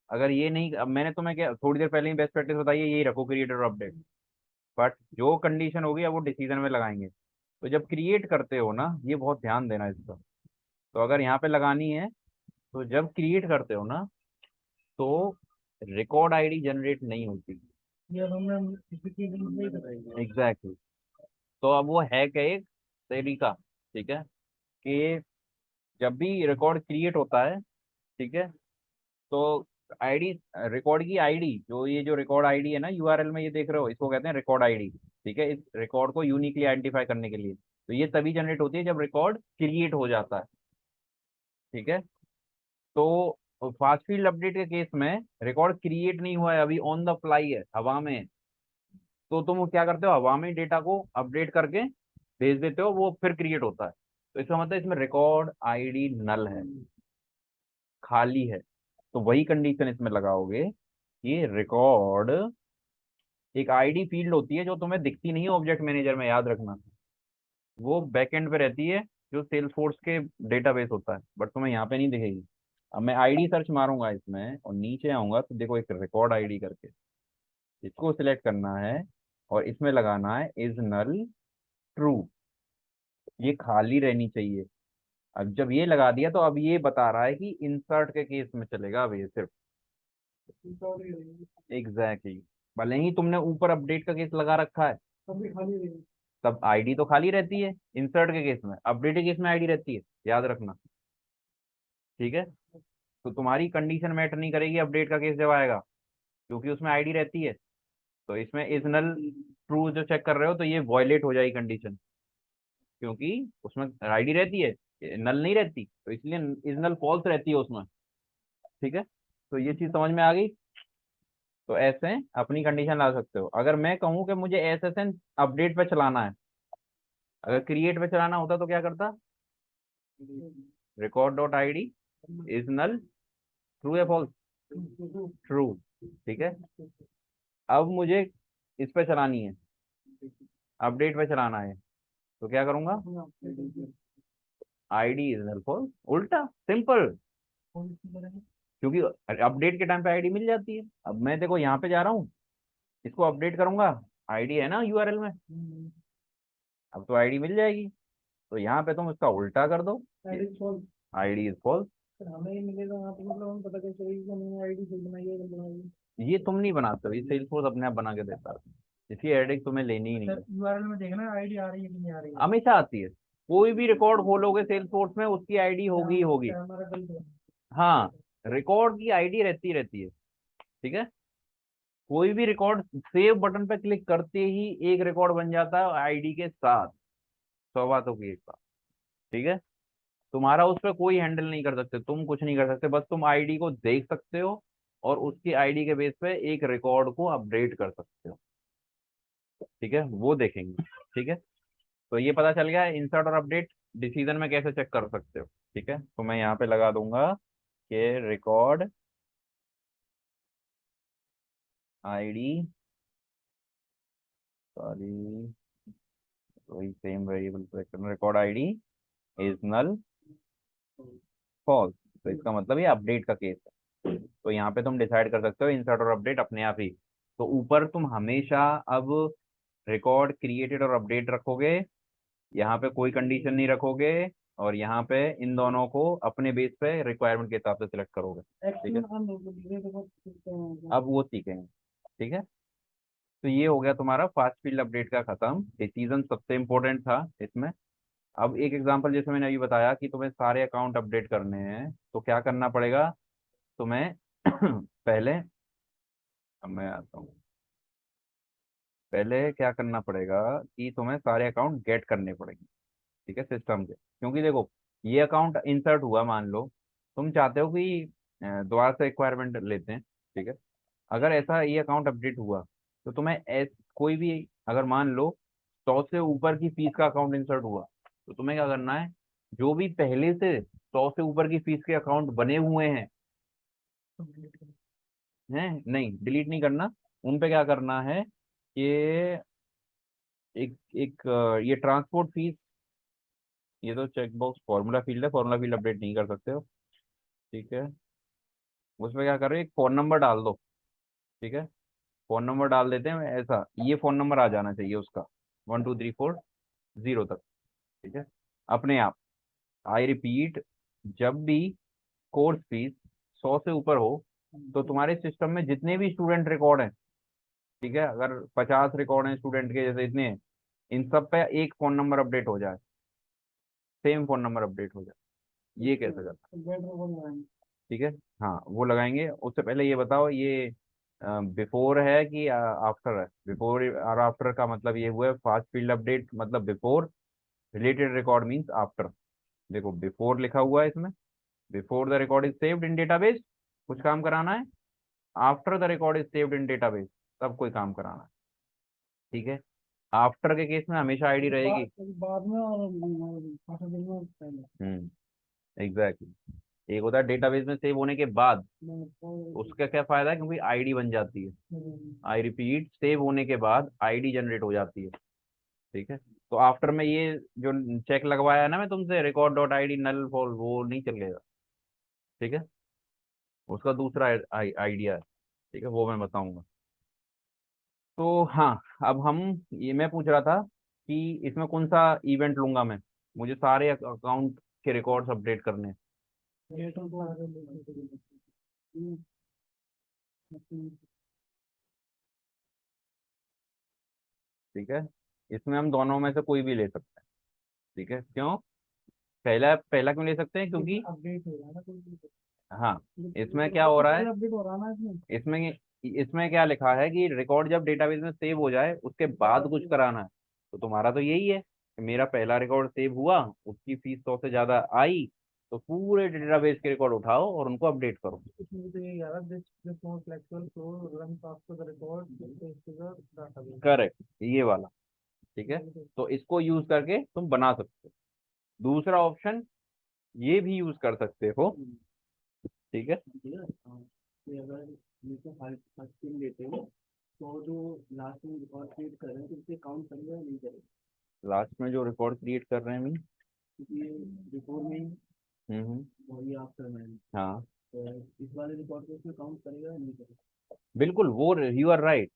अगर ये नहीं, अब मैंने तुम्हें क्या थोड़ी देर पहले ही बेस्ट प्रैक्टिस बताई है, यही रखो क्रिएटर अपडेट। बट जो कंडीशन होगी अब वो डिसीजन में लगाएंगे। तो जब क्रिएट करते हो ना, ये बहुत ध्यान देना इसका। तो अगर यहाँ पे लगानी है, तो जब क्रिएट करते हो ना, तो रिकॉर्ड आईडी जनरेट नहीं होती। ये अब हमने किसी चीज में नहीं बताएंगे। एग्जैक्टली, तो अब वो है क्या, एक तरीका। ठीक है, कि जब भी रिकॉर्ड क्रिएट होता है, ठीक है, तो आईडी, रिकॉर्ड की आईडी, जो ये जो रिकॉर्ड आईडी है ना यूआरएल में ये देख रहे हो, इसको कहते हैं रिकॉर्ड आईडी। ठीक है, इस रिकॉर्ड को यूनिकली आइडेंटिफाई करने के लिए, तो ये तभी जनरेट होती है जब रिकॉर्ड क्रिएट हो जाता है। ठीक है, तो फास्ट फील्ड अपडेट के केस में रिकॉर्ड क्रिएट नहीं हुआ है, अभी ऑन द फ्लाई है, हवा में है। तो तुम क्या करते हो, हवा में डेटा को अपडेट करके भेज देते हो, वो फिर क्रिएट होता है। तो इसका मतलब इसमें रिकॉर्ड आईडी नल है, खाली है। तो वही कंडीशन इसमें लगाओगे, ये रिकॉर्ड, एक आईडी फील्ड होती है जो तुम्हें दिखती नहीं है ऑब्जेक्ट मैनेजर में, याद रखना। वो बैकएंड पे रहती है, जो सेल्स फोर्स के डेटाबेस होता है, बट तुम्हें यहाँ पे नहीं दिखेगी। अब मैं आईडी सर्च मारूंगा इसमें और नीचे आऊंगा तो देखो एक रिकॉर्ड आईडी करके, इसको सिलेक्ट करना है और इसमें लगाना है इज नल ट्रू, ये खाली रहनी चाहिए। अब जब ये लगा दिया तो अब ये बता रहा है कि इंसर्ट के केस में चलेगा अब ये सिर्फ। एग्जैक्टली, भले ही तुमने ऊपर अपडेट का केस लगा रखा है, तब भी खाली रहेगी। तब आईडी तो खाली रहती है इंसर्ट के केस में, अपडेट के केस में आईडी रहती है, याद रखना। ठीक है, तो तुम्हारी कंडीशन मैटर नहीं करेगी अपडेट का केस जब आएगा, क्योंकि उसमें आईडी रहती है। तो इसमें इज नल ट्रू जो चेक कर रहे हो, तो ये वॉयलेट हो जाएगी कंडीशन। क्योंकि उसमें आईडी रहती है, नल नहीं रहती, तो इसलिए इज नल फॉल्स रहती है उसमें। ठीक है, तो ये चीज समझ में आ गई। तो ऐसे अपनी कंडीशन ला सकते हो। अगर मैं कहूँ कि मुझे एसएसएन अपडेट पे चलाना है, अगर क्रिएट पे चलाना होता तो क्या करता, record dot I D is null, true या फॉल्स, ट्रू। ठीक है, अब मुझे इस पे चलानी है, अपडेट पे चलाना है, तो क्या करूंगा, आईडी इज नल फॉल्स, उल्टा सिंपल। क्योंकि अपडेट के टाइम पे आईडी मिल जाती है। अब मैं देखो यहाँ पे जा रहा हूँ, इसको अपडेट करूंगा, आईडी है ना यूआरएल में, अब तो आईडी मिल जाएगी। तो यहाँ पे तुम इसका उल्टा कर दो, आईडी इज फॉल्स। हमें मिलेगा वहाँ पे, मतलब हम पता कैसे चलेगी कि हमने आईडी खुद बनाई है, बनाई ये तुम नहीं बनाते हो, ये सेल्सफोर्स अपने आप बना के देता है, इसकी एडिंग तुम्हें लेनी ही नहीं है। है। यूआरएल में देखना आईडी आ रही है कि नहीं आ रही है। हमेशा आती है, कोई भी रिकॉर्ड खोलोगे सेल्सफोर्स में उसकी आईडी होगी ही होगी। हमारा गलत है। हाँ, रिकॉर्ड की आईडी रहती रहती है। ठीक है, कोई भी रिकॉर्ड सेव बटन पे क्लिक करते ही एक रिकॉर्ड बन जाता है आईडी के साथ, 100 बातों की एक बात। ठीक है, तुम्हारा उस पर कोई हैंडल नहीं कर सकते, तुम कुछ नहीं कर सकते, बस तुम आईडी को देख सकते हो और उसकी आईडी के बेस पे एक रिकॉर्ड को अपडेट कर सकते हो। ठीक है, वो देखेंगे। ठीक है, तो ये पता चल गया इंसर्ट और अपडेट डिसीजन में कैसे चेक कर सकते हो। ठीक है, तो मैं यहाँ पे लगा दूंगा कि रिकॉर्ड आईडी, सॉरी वही same variable, record ID is null false. तो इसका मतलब ये अपडेट का केस है। तो यहाँ पे तुम डिसाइड कर सकते हो इंसर्ट और अपडेट अपने आप ही। तो ऊपर तुम हमेशा अब रिकॉर्ड क्रिएटेड और अपडेट रखोगे, यहाँ पे कोई कंडीशन नहीं रखोगे, और यहाँ पे इन दोनों को अपने बेस पे रिक्वायरमेंट के हिसाब से सिलेक्ट करोगे। ठीक है, अब वो सीखेंगे। ठीक है, तो ये हो गया तुम्हारा फास्ट फील्ड अपडेट का खत्म, डिसीजन सबसे इंपॉर्टेंट था इसमें। अब एक एग्जांपल जैसे मैंने अभी बताया कि तुम्हें सारे अकाउंट अपडेट करने हैं तो क्या करना पड़ेगा तुम्हें पहले, अब मैं आता हूँ, पहले क्या करना पड़ेगा कि तुम्हें सारे अकाउंट गेट करने पड़ेंगे। ठीक है, सिस्टम के, क्योंकि देखो ये अकाउंट इंसर्ट हुआ, मान लो तुम चाहते हो कि दोबारा से रिक्वायरमेंट लेते हैं। ठीक है, अगर ऐसा ये अकाउंट अपडेट हुआ तो तुम्हें कोई भी, अगर मान लो 100 से ऊपर की फीस का अकाउंट इंसर्ट हुआ, तो तुम्हें क्या करना है, जो भी पहले से 100 से ऊपर की फीस के अकाउंट बने हुए हैं नहीं, डिलीट नहीं करना, उन पे क्या करना है कि एक एक ये ट्रांसपोर्ट फीस, ये तो चेकबॉक्स फॉर्मूला फील्ड है, फॉर्मूला फील्ड अपडेट नहीं कर सकते हो। ठीक है, उसमें क्या कर रहे हो, एक फ़ोन नंबर डाल दो। ठीक है, फ़ोन नंबर डाल देते हैं ऐसा, ये फ़ोन नंबर आ जाना चाहिए उसका, 1234 0 तक। ठीक है, अपने आप, आई रिपीट, जब भी कोर्स फीस 100 से ऊपर हो तो तुम्हारे सिस्टम में जितने भी स्टूडेंट रिकॉर्ड हैं, ठीक है, अगर 50 रिकॉर्ड हैं स्टूडेंट के जैसे इतने हैं, इन सब पे एक फ़ोन नंबर अपडेट हो जाए, सेम फ़ोन नंबर अपडेट हो जाए। ये कैसे करना, ठीक है। हाँ, वो लगाएंगे। उससे पहले ये बताओ, ये बिफोर है कि आफ्टर है। बिफोर और आफ्टर का मतलब ये हुआ है, फास्ट फील्ड अपडेट मतलब before, related record means after. देखो बिफोर लिखा हुआ है इसमें, before the record is saved in database, कुछ काम कराना है। After the record is saved in database, तब कोई काम कराना है। ठीक है, आफ्टर के केस में हमेशा आईडी रहेगी। बाद में और पाँच दिन में पहले। एग्जैक्टली, एक होता है डेटाबेस में सेव होने के बाद, तो उसका क्या फायदा है, क्योंकि आईडी बन जाती है। आई रिपीट, सेव होने के बाद आईडी जनरेट हो जाती है। ठीक है, तो आफ्टर में ये जो चेक लगवाया है ना मैं तुमसे, record dot I D null for, वो नहीं चलेगा। ठीक है, उसका दूसरा आइडिया है। ठीक है, वो मैं बताऊंगा। तो हाँ, अब हम, ये मैं पूछ रहा था कि इसमें कौन सा इवेंट लूंगा मैं, मुझे सारे अकाउंट के रिकॉर्ड्स अपडेट करने हैं। ठीक है, इसमें हम दोनों में से कोई भी ले सकते हैं। ठीक है, क्यों, पहला पहला क्यों ले सकते हैं, क्योंकि अपडेट हो रहा है ना कोई। हाँ, इसमें क्या हो रहा है, अपडेट हो रहा है ना इसमें। इसमें इसमें क्या लिखा है कि रिकॉर्ड जब डेटाबेस में सेव हो जाए उसके बाद कुछ कराना है, तो तुम्हारा तो यही है कि मेरा पहला रिकॉर्ड सेव हुआ, उसकी फीस 100 से ज्यादा आई, तो पूरे डेटाबेस के रिकॉर्ड उठाओ और उनको अपडेट करो। इसमें तो ये यार this note flexible flow run after the record database. Correct, ये वाला। ठीक है, तो इसको यूज करके तुम बना सकते हो। दूसरा ऑप्शन ये भी यूज कर सकते हो। ठीक है, ठीक है, हाँ। कि अगर जैसे हर टीम लेते हो तो जो लास्ट में रिकॉर्ड क्रिएट कर रहे हैं तो उसे काउंट करेगा या नहीं करेगा, लास्ट में जो रिकॉर्ड क्रिएट कर रहे हैं मीन। क्योंकि ये रिकॉर्ड में ही हम्म। वही आफ्टर मैन, हाँ, तो इस वाले रिकॉर्ड को उसमें काउंट करेगा या नहीं करेगा। बिल्कुल, वो यू आर राइट।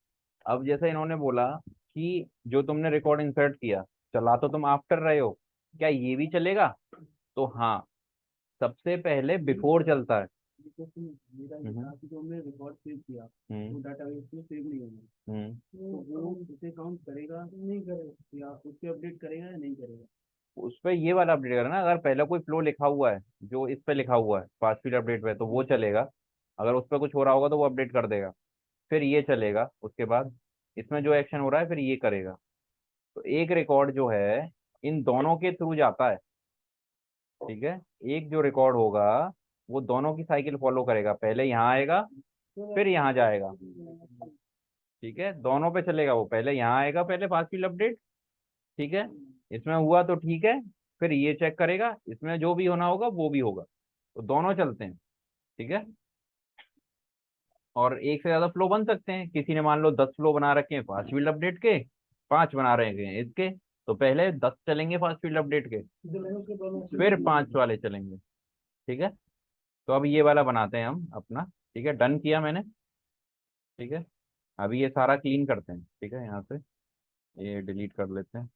अब जैसे इन्होंने बोला कि जो तुमने रिकॉर्ड इंसर्ट किया, चला तो तुम आफ्टर रहे हो, क्या ये भी चलेगा? तो हाँ, सबसे पहले बिफोर चलता है। क्वेश्चन मेरा ये हम्म। था कि जो हमने रिकॉर्ड सेव किया हम्म। वो डाटाबेस में सेव नहीं होगा, हम्म। तो वो उसे काउंट करेगा नहीं करेगा, या उसके अपडेट करेगा या नहीं करेगा। उस पे ये वाला अपडेट करना, अगर पहले कोई फ्लो लिखा हुआ है जो इस पे लिखा हुआ है फास्ट फीड अपडेट पे, तो वो चलेगा। अगर उस पर कुछ हो रहा होगा तो वो अपडेट कर देगा। फिर ये चलेगा, उसके बाद इसमें जो एक्शन हो रहा है फिर ये करेगा। तो एक रिकॉर्ड जो है इन दोनों के थ्रू जाता है। ठीक है, एक जो रिकॉर्ड होगा वो दोनों की साइकिल फॉलो करेगा, पहले यहाँ आएगा फिर यहाँ जाएगा। ठीक है, दोनों पे चलेगा, वो पहले यहाँ आएगा, पहले फास्ट फील्ड अपडेट। ठीक है, इसमें हुआ तो ठीक है, फिर ये चेक करेगा, इसमें जो भी होना होगा वो भी होगा। तो दोनों चलते हैं। ठीक है, और एक से ज्यादा फ्लो बन सकते हैं, किसी ने मान लो 10 फ्लो बना रखे हैं फास्ट फील्ड अपडेट के, 5 बना रहे हैं इसके, तो पहले 10 चलेंगे फास्ट फील्ड अपडेट के, फिर 5 वाले चलेंगे। ठीक है, तो अब ये वाला बनाते हैं हम अपना। ठीक है, डन किया मैंने। ठीक है, अभी ये सारा क्लीन करते हैं। ठीक है, यहाँ से ये डिलीट कर लेते हैं।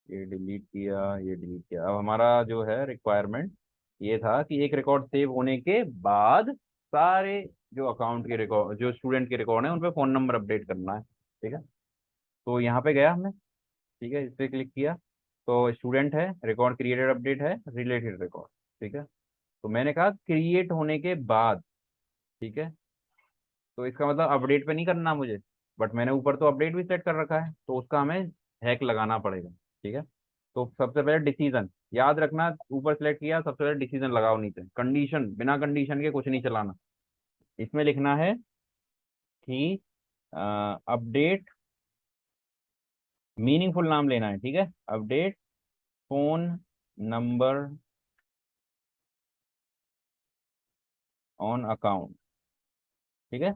ये डिलीट किया, ये डिलीट किया। अब हमारा जो है रिक्वायरमेंट ये था कि एक रिकॉर्ड सेव होने के बाद सारे जो अकाउंट के रिकॉर्ड, जो स्टूडेंट के रिकॉर्ड है, उन पे फोन नंबर अपडेट करना है। ठीक है, तो यहाँ पे गया हमने। ठीक है, इस पे क्लिक किया, तो स्टूडेंट है, रिकॉर्ड क्रिएटेड अपडेट है, रिलेटेड रिकॉर्ड। ठीक है, तो मैंने कहा क्रिएट होने के बाद। ठीक है, तो इसका मतलब अपडेट पे नहीं करना मुझे, बट मैंने ऊपर तो अपडेट भी सेट कर रखा है, तो उसका हमें हैक लगाना पड़ेगा। ठीक है, तो सबसे पहले डिसीजन याद रखना, ऊपर सेलेक्ट किया, सबसे पहले डिसीजन लगाओ, नीचे कंडीशन, बिना कंडीशन के कुछ नहीं चलाना। इसमें लिखना है कि अपडेट, मीनिंगफुल नाम लेना है। ठीक है, update phone number on account. ठीक है,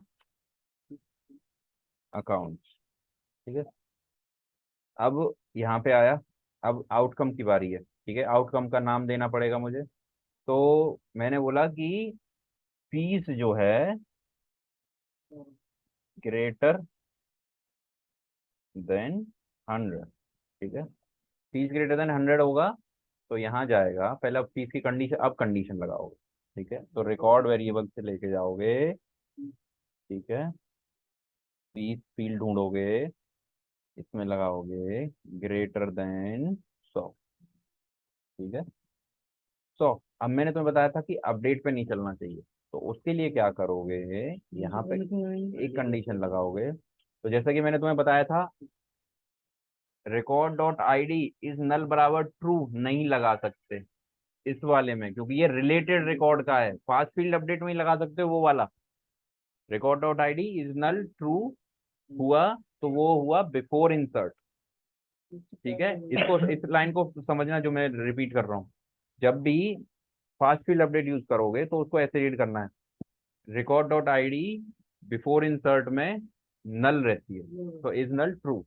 अकाउंट। ठीक है, अब यहाँ पे आया, अब आउटकम की बारी है। ठीक है, आउटकम का नाम देना पड़ेगा मुझे। तो मैंने बोला कि फीस जो है ग्रेटर देन 100। ठीक है, फीस ग्रेटर देन 100 होगा, तो यहाँ जाएगा पहले। अब फीस की कंडीशन, अब कंडीशन लगाओगे। ठीक है, तो रिकॉर्ड वेरिएबल से लेके जाओगे। ठीक है, फीस फील्ड ढूंढोगे, इसमें लगाओगे ग्रेटर देन 100। ठीक है, 100। अब मैंने तुम्हें बताया था कि अपडेट पे नहीं चलना चाहिए, तो उसके लिए क्या करोगे, यहाँ पे एक कंडीशन लगाओगे। तो जैसा कि मैंने तुम्हें बताया था, record dot I D is null बराबर ट्रू नहीं लगा सकते इस वाले में, क्योंकि ये रिलेटेड रिकॉर्ड का है। फास्ट फील्ड अपडेट में ही लगा सकते हो वो वाला। Record dot I D is null true हुआ, तो वो हुआ बिफोर इंसर्ट। ठीक है, इसको, इस लाइन को समझना जो मैं रिपीट कर रहा हूँ। जब भी फास्ट फील्ड अपडेट यूज करोगे तो उसको ऐसे रीड करना है, record dot I D before insert में नल रहती है, तो is null true.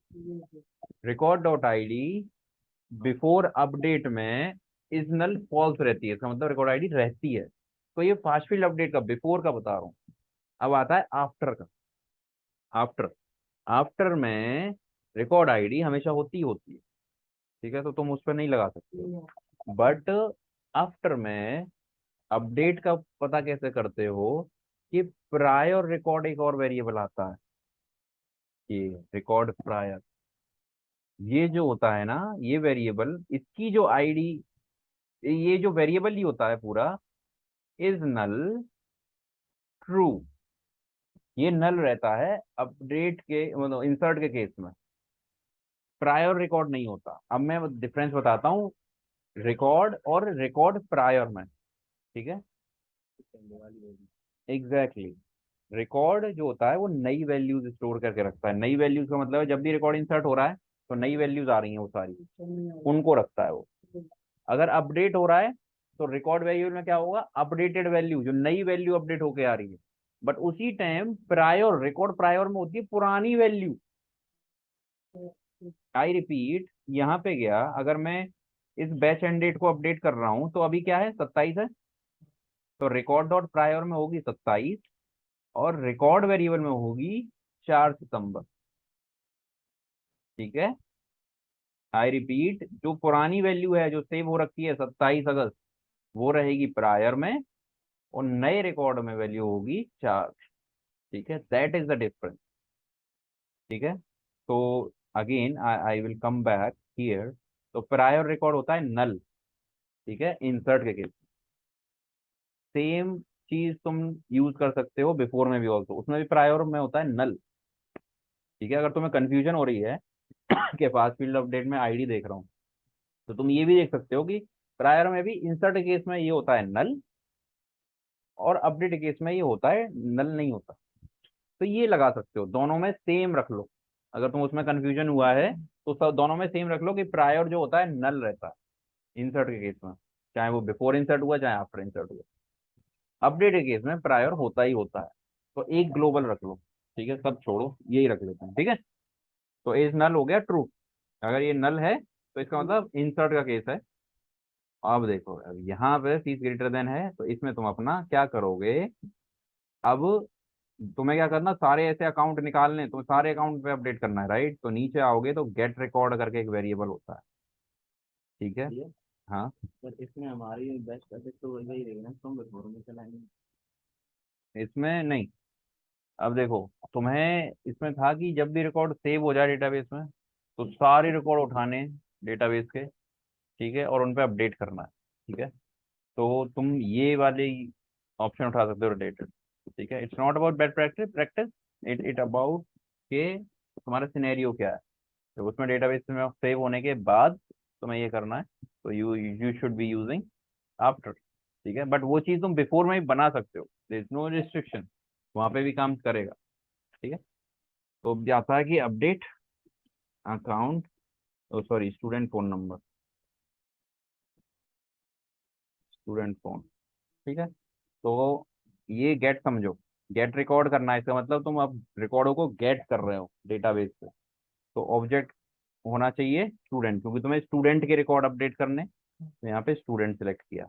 Record dot I D before update में इज नल फॉल्स रहती है, इसका मतलब रिकॉर्ड आईडी रहती है। तो ये फास्ट फील्ड अपडेट का बिफोर का बता रहा हूँ। अब आता है आफ्टर का। आफ्टर, आफ्टर में रिकॉर्ड आईडी हमेशा होती ही होती है। ठीक है, तो तुम उस पर नहीं लगा सकते हो, बट आफ्टर में अपडेट का पता कैसे करते हो, कि प्रायर रिकॉर्ड एक और वेरिएबल आता है, कि रिकॉर्ड प्रायर, ये जो होता है ना, ये वेरिएबल, इसकी जो आईडी, ये जो वेरिएबल ही होता है पूरा, इज नल ट्रू। ये नल रहता है अपडेट के, मतलब इंसर्ट के केस में। प्रायर रिकॉर्ड नहीं होता। अब मैं डिफरेंस बताता हूँ रिकॉर्ड और रिकॉर्ड प्रायर में, ठीक है। एग्जैक्टली, रिकॉर्ड जो होता है वो नई वैल्यूज स्टोर करके रखता है। नई वैल्यूज का मतलब है जब भी रिकॉर्ड इंसर्ट हो रहा है तो नई वैल्यूज आ रही हैं वो सारी, उनको रखता है वो। अगर अपडेट हो रहा है तो रिकॉर्ड वैल्यू में क्या होगा, अपडेटेड वैल्यू, जो नई वैल्यू अपडेट होके आ रही है। बट उसी टाइम प्रायर, रिकॉर्ड प्रायर में होती है पुरानी वैल्यू। आई रिपीट, यहाँ पे गया, अगर मैं इस बैच एंड डेट को अपडेट कर रहा हूँ तो अभी क्या है, 27 है। तो रिकॉर्ड डॉट प्रायर में होगी 27 और रिकॉर्ड वेरिएबल में होगी 4 सितंबर, ठीक है। आई रिपीट, जो पुरानी वैल्यू है जो सेव हो रखी है 27 अगस्त, वो रहेगी प्रायर में, और नए रिकॉर्ड में वैल्यू होगी 4, ठीक है। दैट इज द डिफरेंस, ठीक है। तो again I will come back here. तो प्रायर रिकॉर्ड होता है नल, ठीक है, इंसर्ट के केस। सेम चीज तुम यूज कर सकते हो बिफोर में भी ऑल्सो, उसमें भी प्रायर में होता है नल, ठीक है। अगर तुम्हें कंफ्यूजन हो रही है कि पास फील्ड अपडेट में आईडी देख रहा हूँ, तो तुम ये भी देख सकते हो कि प्रायर में भी इंसर्ट केस में ये होता है नल, और अपडेट केस में ये होता है नल नहीं होता। तो ये लगा सकते हो, दोनों में सेम रख लो। अगर तुम उसमें कंफ्यूजन हुआ है तो सब दोनों में सेम रख लो कि प्रायर जो होता है नल रहता है इंसर्ट के केस में, चाहे वो बिफोर इंसर्ट हुआ चाहे आफ्टर इंसर्ट हुआ। अपडेट के केस में प्रायर होता ही होता है। तो एक ग्लोबल रख लो, ठीक है, सब छोड़ो, यही रख लेते हैं, ठीक है। तो इज नल हो गया ट्रू। अगर ये नल है तो इसका मतलब इंसर्ट का केस है। अब देखो, अब यहाँ पे फीस ग्रेटर देन है तो इसमें तुम अपना क्या करोगे। अब तुम्हें क्या करना, सारे ऐसे अकाउंट निकालने, तुम्हें सारे अकाउंट पे अपडेट करना है, राइट। तो नीचे आओगे तो गेट रिकॉर्ड करके एक वेरिएबल होता है, ठीक है। ये हाँ, पर इसमें हमारी बेस्ट एफेक्ट तो वही रहेगा ना, तो हम बिफोर में चलाएंगे। इसमें नहीं। अब देखो, तुम्हें इसमें था कि जब भी रिकॉर्ड सेव हो जाए डेटाबेस में तो सारे रिकॉर्ड उठाने डेटाबेस के, ठीक है, और उन पे अपडेट करना है, ठीक है। तो तुम ये वाले ऑप्शन उठा सकते हो, रिलेटेड, ठीक है। It's not about bad practice practice, it it about के तुम्हारा सिनेरियो क्या है। तो उसमें डेटाबेस में सेव होने के बाद तुम्हें ये करना है, तो you you should be using after, ठीक है। बट वो चीज़ तुम बिफोर में भी बना सकते हो, देयर इज नो रिस्ट्रिक्शन, वहाँ पे भी काम करेगा, ठीक है। तो अब जाता है कि update account, sorry, student phone number, student phone, ठीक है। तो ये गेट समझो, गेट रिकॉर्ड करना है, इसका मतलब तुम अब रिकॉर्डों को गेट कर रहे हो डेटाबेस से। तो ऑब्जेक्ट होना चाहिए स्टूडेंट, क्योंकि तुम्हें स्टूडेंट के रिकॉर्ड अपडेट करने, तो यहाँ पे स्टूडेंट सेलेक्ट किया।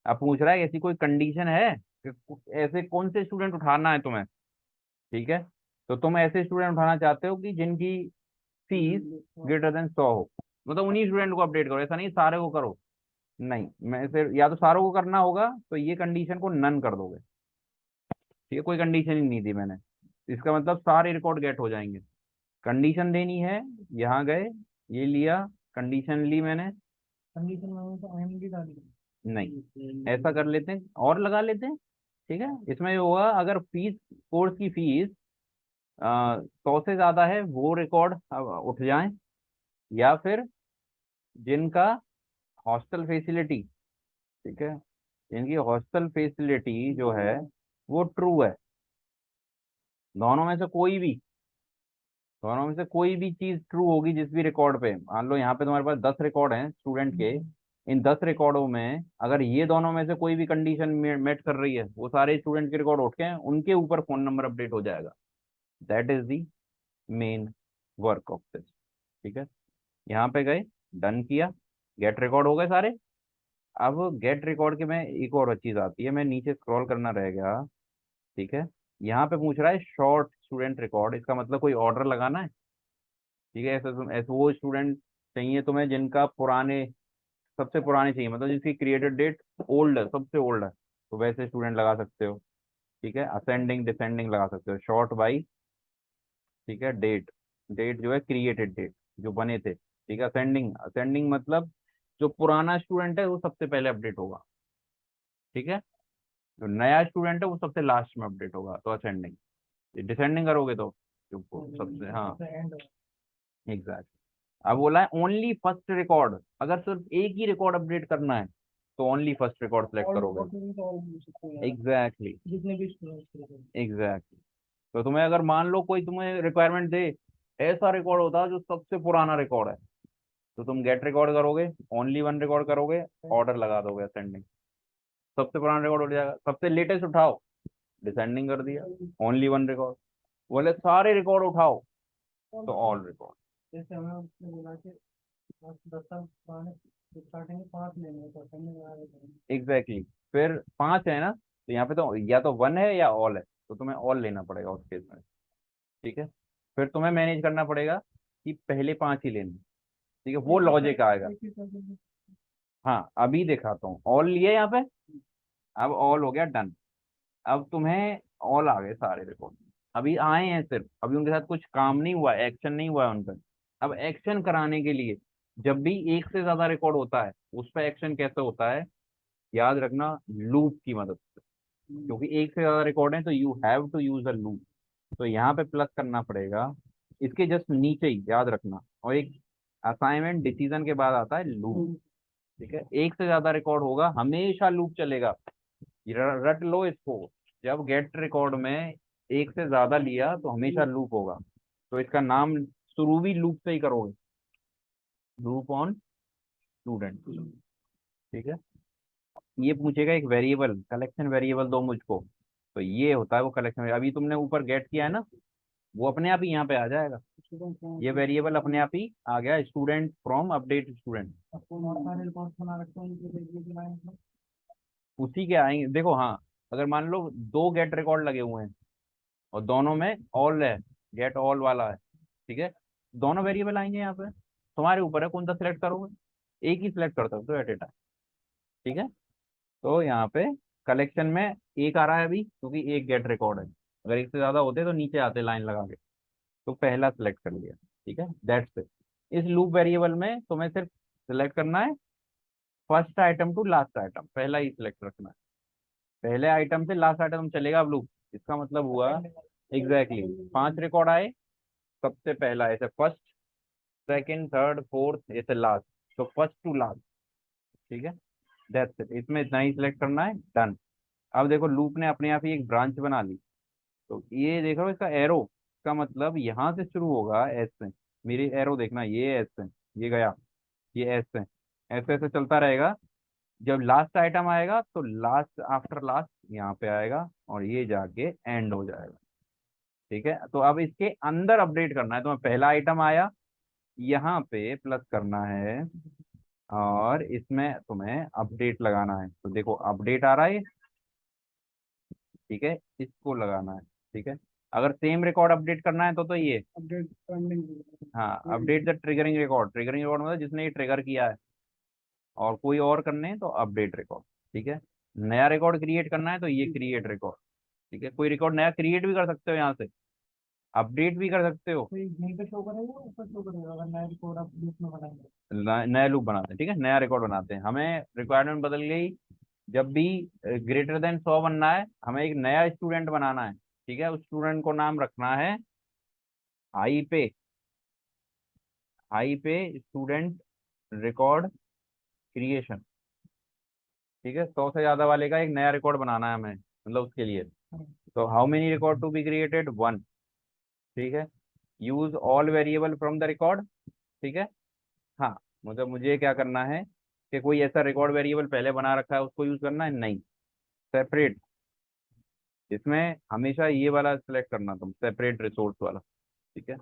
अब पूछ रहा है ऐसी कोई कंडीशन है कि ऐसे कौन से स्टूडेंट उठाना है तुम्हें, ठीक है। तो तुम ऐसे स्टूडेंट उठाना चाहते हो कि जिनकी फीस ग्रेटर देन 100 हो, मतलब उन्हीं स्टूडेंट को अपडेट करो, ऐसा नहीं सारे को करो। नहीं, मैं फिर या तो सारों को करना होगा तो ये कंडीशन को नन कर दोगे, ठीक है। कोई कंडीशन ही नहीं दी मैंने, इसका मतलब सारे रिकॉर्ड गेट हो जाएंगे। कंडीशन देनी है, यहाँ गए, ये लिया, कंडीशन ली मैंने, कंडीशन में तो आईएमडी डाली। नहीं, ऐसा कर लेते हैं और लगा लेते हैं, ठीक है। इसमें ये होगा, अगर फीस, कोर्स की फीस 100 से ज्यादा है वो रिकॉर्ड उठ जाए, या फिर जिनका हॉस्टल फैसिलिटी, ठीक है, जिनकी हॉस्टल फैसिलिटी जो है वो ट्रू है, दोनों में से कोई भी, दोनों में से कोई भी चीज ट्रू होगी जिस भी रिकॉर्ड पे। मान लो यहाँ पे तुम्हारे पास 10 रिकॉर्ड हैं स्टूडेंट के, इन 10 रिकॉर्डों में अगर ये दोनों में से कोई भी कंडीशन मेट कर रही है, वो सारे स्टूडेंट के रिकॉर्ड उठ के उनके ऊपर फोन नंबर अपडेट हो जाएगा। That is the main work of this, ठीक है। यहाँ पे गए, डन किया, गेट रिकॉर्ड हो गए सारे। अब गेट रिकॉर्ड के में एक और चीज आती है, मैं नीचे स्क्रॉल करना रह गया, ठीक है। यहाँ पे पूछ रहा है शॉर्ट स्टूडेंट रिकॉर्ड, इसका मतलब कोई ऑर्डर लगाना है, ठीक है। ऐसे ऐसे वो स्टूडेंट चाहिए तुम्हें जिनका पुराने, सबसे पुराने चाहिए, मतलब जिसकी क्रिएटेड डेट ओल्ड है, सबसे ओल्ड है, तो वैसे स्टूडेंट लगा सकते हो, ठीक है। असेंडिंग डिसेंडिंग लगा सकते हो, शॉर्ट बाई, ठीक है, डेट, डेट जो है क्रिएटेड डेट जो बने थे, ठीक है। असेंडिंग, असेंडिंग मतलब जो पुराना स्टूडेंट है वो सबसे पहले अपडेट होगा, ठीक है। जो नया स्टूडेंट है वो सबसे लास्ट में अपडेट होगा, तो असेंडिंग। डिसेंडिंग करोगे तो जो सबसे, हाँ, एंड। एग्जैक्ट, अब बोला है ओनली फर्स्ट रिकॉर्ड, अगर सिर्फ एक ही रिकॉर्ड अपडेट करना है तो only first record select all करोगे। रिकॉर्ड में तो ऑल मिल सकते हैं यार, एग्जैक्टली। जितने भी स्टूडेंट्स। एग्जैक्टली। तो तुम्हें अगर मान लो कोई तुम्हें रिक्वायरमेंट दे, ऐसा रिकॉर्ड होता है जो सबसे पुराना रिकॉर्ड है, तो तुम गेट रिकॉर्ड करोगे, ओनली वन रिकॉर्ड करोगे, ऑर्डर लगा दोगे असेंडिंग, सबसे पुराना रिकॉर्ड उठ जाएगा। सबसे लेटेस्ट उठाओ, डिसेंडिंग कर दिया, ओनली वन रिकॉर्ड। बोले सारे रिकॉर्ड उठाओ, तो ऑल रिकॉर्ड। जैसे हमें उसने बोला कि 10 साल पुराने स्टार्टिंग में 5 लेंगे तो हमने लगा देते एग्जैक्टली। फिर पांच है ना, तो यहाँ पे तो या तो वन है या ऑल है, तो तुम्हें ऑल लेना पड़ेगा उस केस में। ठीक है। फिर तुम्हें मैनेज करना पड़ेगा कि पहले पांच ही लेने। ठीक है, वो लॉजिक आएगा। हैं। हाँ अभी दिखाता हूँ, ऑल लिए यहाँ पे, अब ऑल हो गया डन। अब तुम्हें ऑल आ गए सारे रिकॉर्ड, अभी आए हैं सिर्फ, अभी उनके साथ कुछ काम नहीं हुआ, एक्शन नहीं हुआ है उन पर। अब एक्शन कराने के लिए, जब भी एक से ज्यादा रिकॉर्ड होता है उस पर एक्शन कैसे होता है, याद रखना, लूप की मदद से। क्योंकि एक से ज्यादा रिकॉर्ड है तो you have to use a loop. तो यहाँ पे प्लस करना पड़ेगा, इसके जस्ट नीचे ही याद रखना। और एक असाइनमेंट डिसीजन के बाद आता है लूप। ठीक है, एक से ज्यादा रिकॉर्ड होगा हमेशा लूप चलेगा। रट लो इसको, जब गेट रिकॉर्ड में एक से ज्यादा लिया तो हमेशा लूप होगा। तो इसका नाम शुरू भी लूप से ही करोगे, लूप ऑन स्टूडेंट। ठीक है। ये पूछेगा एक वेरिएबल, कलेक्शन वेरिएबल दो मुझको, तो ये होता है वो कलेक्शन। अभी तुमने ऊपर गेट किया है ना, वो अपने आप ही यहाँ पे आ जाएगा। ये वेरिएबल अपने आप ही आ गया, स्टूडेंट फ्रॉम अपडेट स्टूडेंट। सारे रिकॉर्ड बना रखते हैं उनके लिए भी लाइन में। उसी के आएंगे, देखो हाँ, अगर मान लो दो गेट रिकॉर्ड लगे हुए हैं और दोनों में ऑल है, गेट ऑल वाला है, ठीक है, दोनों वेरिएबल आएंगे यहाँ पे। तुम्हारे ऊपर है कौन सा सिलेक्ट करोगे, एक ही सिलेक्ट कर सकते हो एट ए टाइम। ठीक है। तो यहाँ पे कलेक्शन में एक आ रहा है अभी, क्योंकि एक गेट रिकॉर्ड है, अगर एक से ज्यादा होते तो नीचे आते लाइन लगा के। तो पहला सिलेक्ट कर लिया। ठीक है, दैट्स इट। इस लूप वेरिएबल में तुम्हें सिर्फ सिलेक्ट करना है first item to last item, पहला ही सिलेक्ट रखना है। पहले आइटम से लास्ट आइटम चलेगा अब लूप। इसका मतलब हुआ, एग्जैक्टली पांच रिकॉर्ड आए, सबसे पहला ऐसे फर्स्ट, सेकंड, थर्ड, फोर्थ, ऐसे लास्ट, तो फर्स्ट टू लास्ट। ठीक है, दैट्स इट, इसमें इतना ही सिलेक्ट करना है, डन। अब देखो लूप ने अपने आप ही एक ब्रांच बना ली। तो ये देख रहे हो इसका एरो, का मतलब यहाँ से शुरू होगा एस से। मेरी एरो देखना, ये एस से, ये गया, ये एस से, ऐसे ऐसे चलता रहेगा। जब लास्ट आइटम आएगा तो लास्ट आफ्टर लास्ट यहाँ पे आएगा और ये जाके एंड हो जाएगा। ठीक है, तो अब इसके अंदर अपडेट करना है, तो पहला आइटम आया, यहाँ पे प्लस करना है और इसमें तुम्हें अपडेट लगाना है। तो देखो अपडेट आ रहा है, ठीक है, इसको लगाना है। ठीक है, अगर सेम रिकॉर्ड अपडेट करना है तो ये, अपडेट पेंडिंग। हाँ, update the triggering record, triggering record मतलब जिसने ये ट्रिगर किया है, और कोई और करने हैं तो अपडेट रिकॉर्ड। ठीक है, नया रिकॉर्ड क्रिएट करना है तो ये क्रिएट रिकॉर्ड। ठीक है, कोई रिकॉर्ड नया क्रिएट भी कर सकते हो यहाँ से, अपडेट भी कर सकते हो। तो ये यहीं पे शो करेगा, ऊपर शो करेगा अगर नया रिकॉर्ड आप लूप में बनाएंगे। नया लूप बनाते हैं, ठीक है, नया रिकॉर्ड बनाते हैं, हमें रिक्वायरमेंट बदल गई। जब भी ग्रेटर देन 100 बनना है, हमें एक नया स्टूडेंट बनाना है। ठीक है, उस स्टूडेंट को नाम रखना है हाई पे, हाई पे स्टूडेंट रिकॉर्ड क्रिएशन। ठीक है, 100 से ज्यादा वाले का एक नया रिकॉर्ड बनाना है हमें, मतलब उसके लिए। तो how many record to be created, one. ठीक है, use all variable from the record. ठीक है। हाँ, मतलब मुझे क्या करना है कि कोई ऐसा रिकॉर्ड वेरिएबल पहले बना रखा है उसको यूज करना है, नहीं, सेपरेट। इसमें हमेशा ये वाला सिलेक्ट करना, तुम सेपरेट रिसोर्स वाला। ठीक है,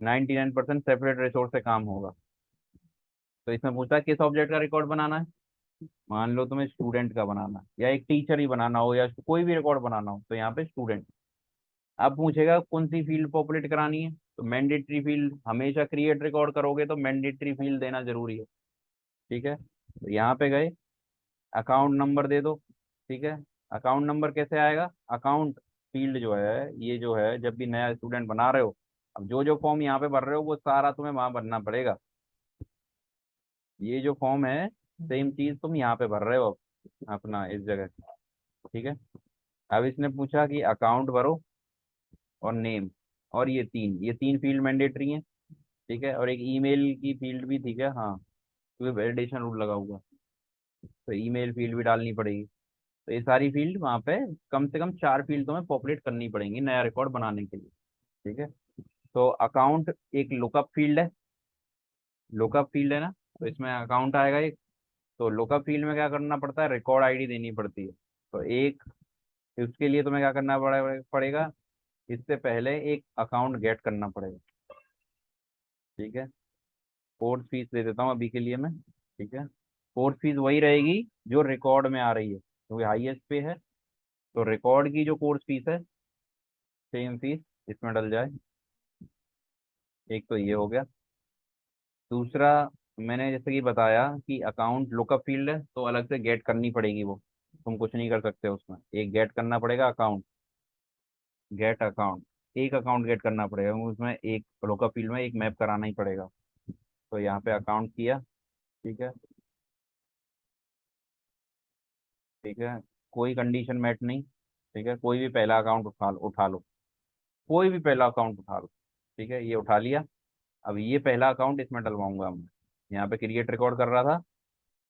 99% सेपरेट रिसोर्स से काम होगा। तो इसमें पूछता है किस ऑब्जेक्ट का रिकॉर्ड बनाना है, मान लो तुम्हें स्टूडेंट का बनाना है, या एक टीचर ही बनाना हो, या कोई भी रिकॉर्ड बनाना हो, तो यहाँ पे स्टूडेंट। अब पूछेगा कौन सी फील्ड पॉपुलेट करानी है, तो मैंडेटरी फील्ड, हमेशा क्रिएट रिकॉर्ड करोगे तो मैंडेटरी फील्ड देना जरूरी है। ठीक है, तो यहाँ पे गए, अकाउंट नंबर दे दो। ठीक है, अकाउंट नंबर कैसे आएगा, अकाउंट फील्ड जो है, ये जो है जब भी नया स्टूडेंट बना रहे हो, अब जो जो फॉर्म यहाँ पे भर रहे हो वो सारा तुम्हें वहां भरना पड़ेगा। ये जो फॉर्म है सेम चीज तुम यहाँ पे भर रहे हो अपना इस जगह। ठीक है, अब इसने पूछा कि अकाउंट भरो और नेम, और ये तीन फील्ड मैंडेटरी हैं। ठीक है, और एक ईमेल की फील्ड भी, ठीक है, हाँ, क्योंकि वैलिडेशन रूल लगा हुआ, तो ईमेल फील्ड भी डालनी पड़ेगी। तो ये सारी फील्ड वहाँ पे कम से कम 4 फील्ड तुम्हें पॉपुलेट करनी पड़ेंगी नया रिकॉर्ड बनाने के लिए। ठीक है, तो अकाउंट एक लुकअप फील्ड है, लुकअप फील्ड है ना, तो इसमें अकाउंट आएगा एक। तो लुकअप फील्ड में क्या करना पड़ता है, रिकॉर्ड आईडी देनी पड़ती है। तो एक, उसके लिए तुम्हें क्या करना पड़ेगा, इससे पहले एक अकाउंट गेट करना पड़ेगा। ठीक है, कोर्स फीस दे देता हूँ अभी के लिए मैं। ठीक है, कोर्स फीस वही रहेगी जो रिकॉर्ड में आ रही है, क्योंकि हाईएस्ट पे है। तो रिकॉर्ड की जो कोर्स फीस है, सेम फीस इसमें डल जाए। एक तो ये हो गया। दूसरा, मैंने जैसे कि बताया कि अकाउंट लुकअप फील्ड है, तो अलग से गेट करनी पड़ेगी वो, तुम कुछ नहीं कर सकते उसमें। एक गेट करना पड़ेगा अकाउंट, गेट अकाउंट, एक अकाउंट गेट करना पड़ेगा, उसमें एक लुकअप फील्ड में एक मैप कराना ही पड़ेगा। तो यहाँ पे अकाउंट किया। ठीक है, ठीक है, कोई कंडीशन मैच नहीं। ठीक है, कोई भी पहला अकाउंट उठा लो, कोई भी पहला अकाउंट उठा लो। ठीक है, ये उठा लिया। अब ये पहला अकाउंट इसमें डलवाऊंगा मैं। यहाँ पे क्रिएट रिकॉर्ड कर रहा था,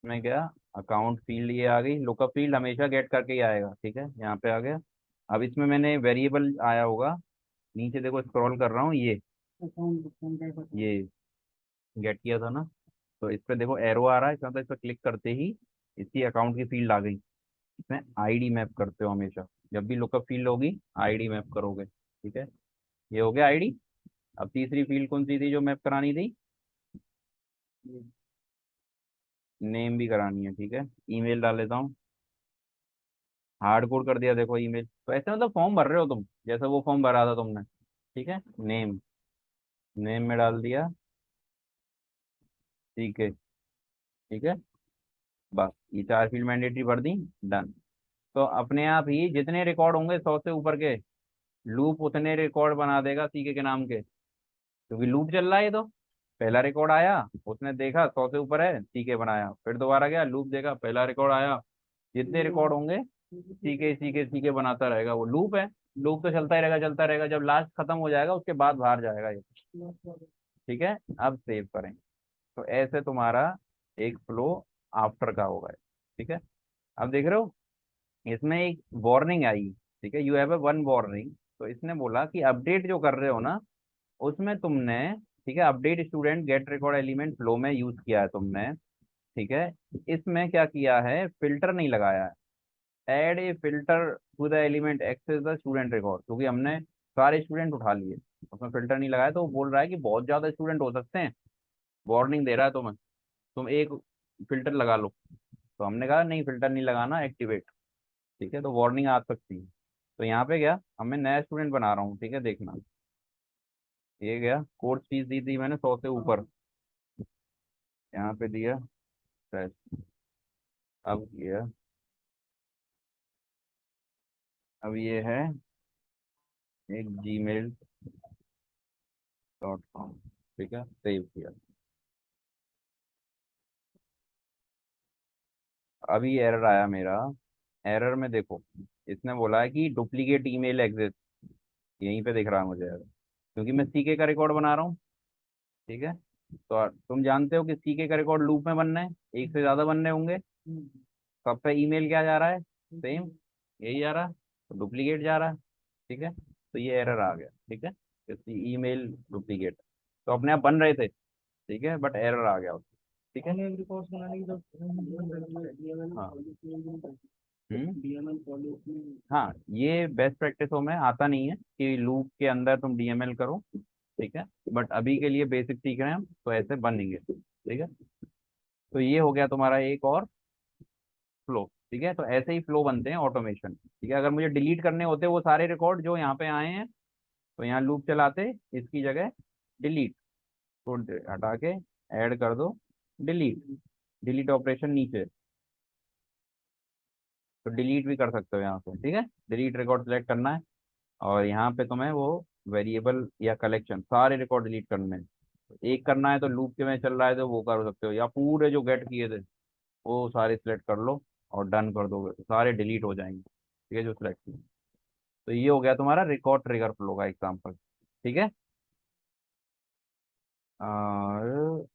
मैं गया, अकाउंट फील्ड ये आ गई, लुकअप फील्ड हमेशा गेट करके ही आएगा। ठीक है, यहाँ पे आ गया। अब इसमें मैंने वेरिएबल आया होगा, नीचे देखो स्क्रॉल कर रहा हूँ, ये गेट किया था ना। तो इस पे देखो एरो आ रहा है, इसका मतलब इस पर क्लिक करते ही इसकी अकाउंट की फील्ड आ गई। इसमें आईडी मैप करते हो हमेशा, जब भी लुकअप फील्ड होगी आईडी मैप करोगे। ठीक है, ये हो गया आईडी। अब तीसरी फील्ड कौन सी थी जो मैप करानी थी, नेम भी करानी है। ठीक है, ईमेल डाल लेता हूँ, हार्ड कोड कर दिया देखो ईमेल। तो ऐसे मतलब फॉर्म भर रहे हो तुम, जैसा वो फॉर्म भरा था तुमने। ठीक है, नेम, नेम में डाल दिया। ठीक है, ठीक है, बस ये 4 फील्ड मैंडेटरी भर दी, डन। तो अपने आप ही जितने रिकॉर्ड होंगे 100 से ऊपर के, लूप उतने रिकॉर्ड बना देगा सीके के नाम के, क्योंकि लूप चल रहा है ये तो। पहला रिकॉर्ड आया, उसने देखा 100 से ऊपर है, सीके बनाया, फिर दोबारा गया लूप देखा, पहला रिकॉर्ड आया, जितने रिकॉर्ड होंगे सीके सीके सीके बनाता रहेगा, वो लूप है। लूप तो चलता ही रहेगा, चलता रहेगा, जब लास्ट खत्म हो जाएगा उसके बाद बाहर जाएगा ये। ठीक है, अब सेव करें। तो ऐसे तुम्हारा एक फ्लो आफ्टर का होगा। ठीक है, अब देख रहे हो इसमें एक वार्निंग आई। ठीक है, you have a one warning. तो इसने बोला कि अपडेट जो कर रहे हो ना, उसमें तुमने, ठीक है, update student gate record element flow में यूज किया है तुमने। ठीक है, इसमें क्या किया है, फिल्टर नहीं लगाया है। Add a filter to the element access the student record, क्योंकि हमने सारे स्टूडेंट उठा लिए, उसमें फिल्टर नहीं लगाया, तो वो बोल रहा है कि बहुत ज्यादा स्टूडेंट हो सकते हैं, वार्निंग दे रहा है तुम्हें, तुम एक फिल्टर लगा लो। तो हमने कहा नहीं, फिल्टर नहीं लगाना, एक्टिवेट। ठीक है, तो वार्निंग आ सकती है। तो यहाँ पे गया, अब मैं नया स्टूडेंट बना रहा हूँ। ठीक है, देखना, ये गया, कोर्स फीस दी थी मैंने 100 से ऊपर, यहाँ पे दिया फ्रेश। अब किया, अब ये है एक gmail.com। ठीक है, सेव किया। अभी एरर आया मेरा, एरर में देखो, इसने बोला है कि डुप्लीकेट ईमेल एग्जिस्ट, यहीं पे दिख रहा है मुझे error, क्योंकि मैं सीके का रिकॉर्ड बना रहा हूँ। ठीक है, तो तुम जानते हो कि सीके का रिकॉर्ड लूप में बनना है, एक से ज्यादा बनने होंगे। तो अब पे ईमेल क्या जा रहा है, सेम यही जा रहा है, तो डुप्लीकेट जा रहा है। ठीक है, तो ये एरर आ गया। ठीक है, ईमेल डुप्लीकेट, तो अपने आप बन रहे थे। ठीक है, बट एरर आ गया उसमें। ठीक है, हमें रिपोर्ट बनाने की हाँ, जरूरत हम्म, है। हाँ, ये बेस्ट प्रैक्टिसों में आता नहीं है कि लूप के अंदर तुम डीएमएल करो। ठीक है, बट अभी के लिए बेसिक सीख रहे हैं हम, तो ऐसे बनेंगे। ठीक है, तो ये हो गया तुम्हारा एक और फ्लो। ठीक है, तो ऐसे ही फ्लो बनते हैं ऑटोमेशन। ठीक है, अगर मुझे डिलीट करने होते वो सारे रिकॉर्ड जो यहाँ पे आए हैं, तो यहाँ लूप चलाते, इसकी जगह डिलीट, तो हटा के ऐड कर दो, डिलीट, डिलीट ऑपरेशन नीचे, तो डिलीट भी कर सकते हो यहाँ से। ठीक है, डिलीट रिकॉर्ड सेलेक्ट करना है, और यहाँ पे तुम्हें वो वेरिएबल या कलेक्शन सारे रिकॉर्ड डिलीट करने हैं। एक करना है तो लूप के में चल रहा है तो वो कर सकते हो, या पूरे जो गेट किए थे वो सारे सिलेक्ट कर लो और डन कर दोगे तो सारे डिलीट हो जाएंगे। ठीक है, जो सिलेक्ट किए। तो ये हो गया तुम्हारा रिकॉर्ड ट्रिगर फ्लो का एग्जाम्पल। ठीक है, और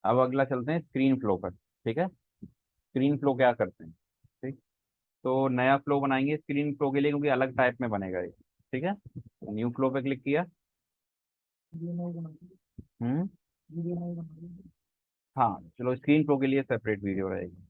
अब अगला चलते हैं स्क्रीन फ्लो पर। ठीक है, स्क्रीन फ्लो क्या करते हैं। ठीक, तो नया फ्लो बनाएंगे स्क्रीन फ्लो के लिए, क्योंकि अलग टाइप में बनेगा ये। ठीक है, न्यू फ्लो पे क्लिक किया। वीडियो नहीं बनाती, हम्म। वीडियो नहीं बनाती। हाँ चलो, स्क्रीन फ्लो के लिए सेपरेट वीडियो रहेगी।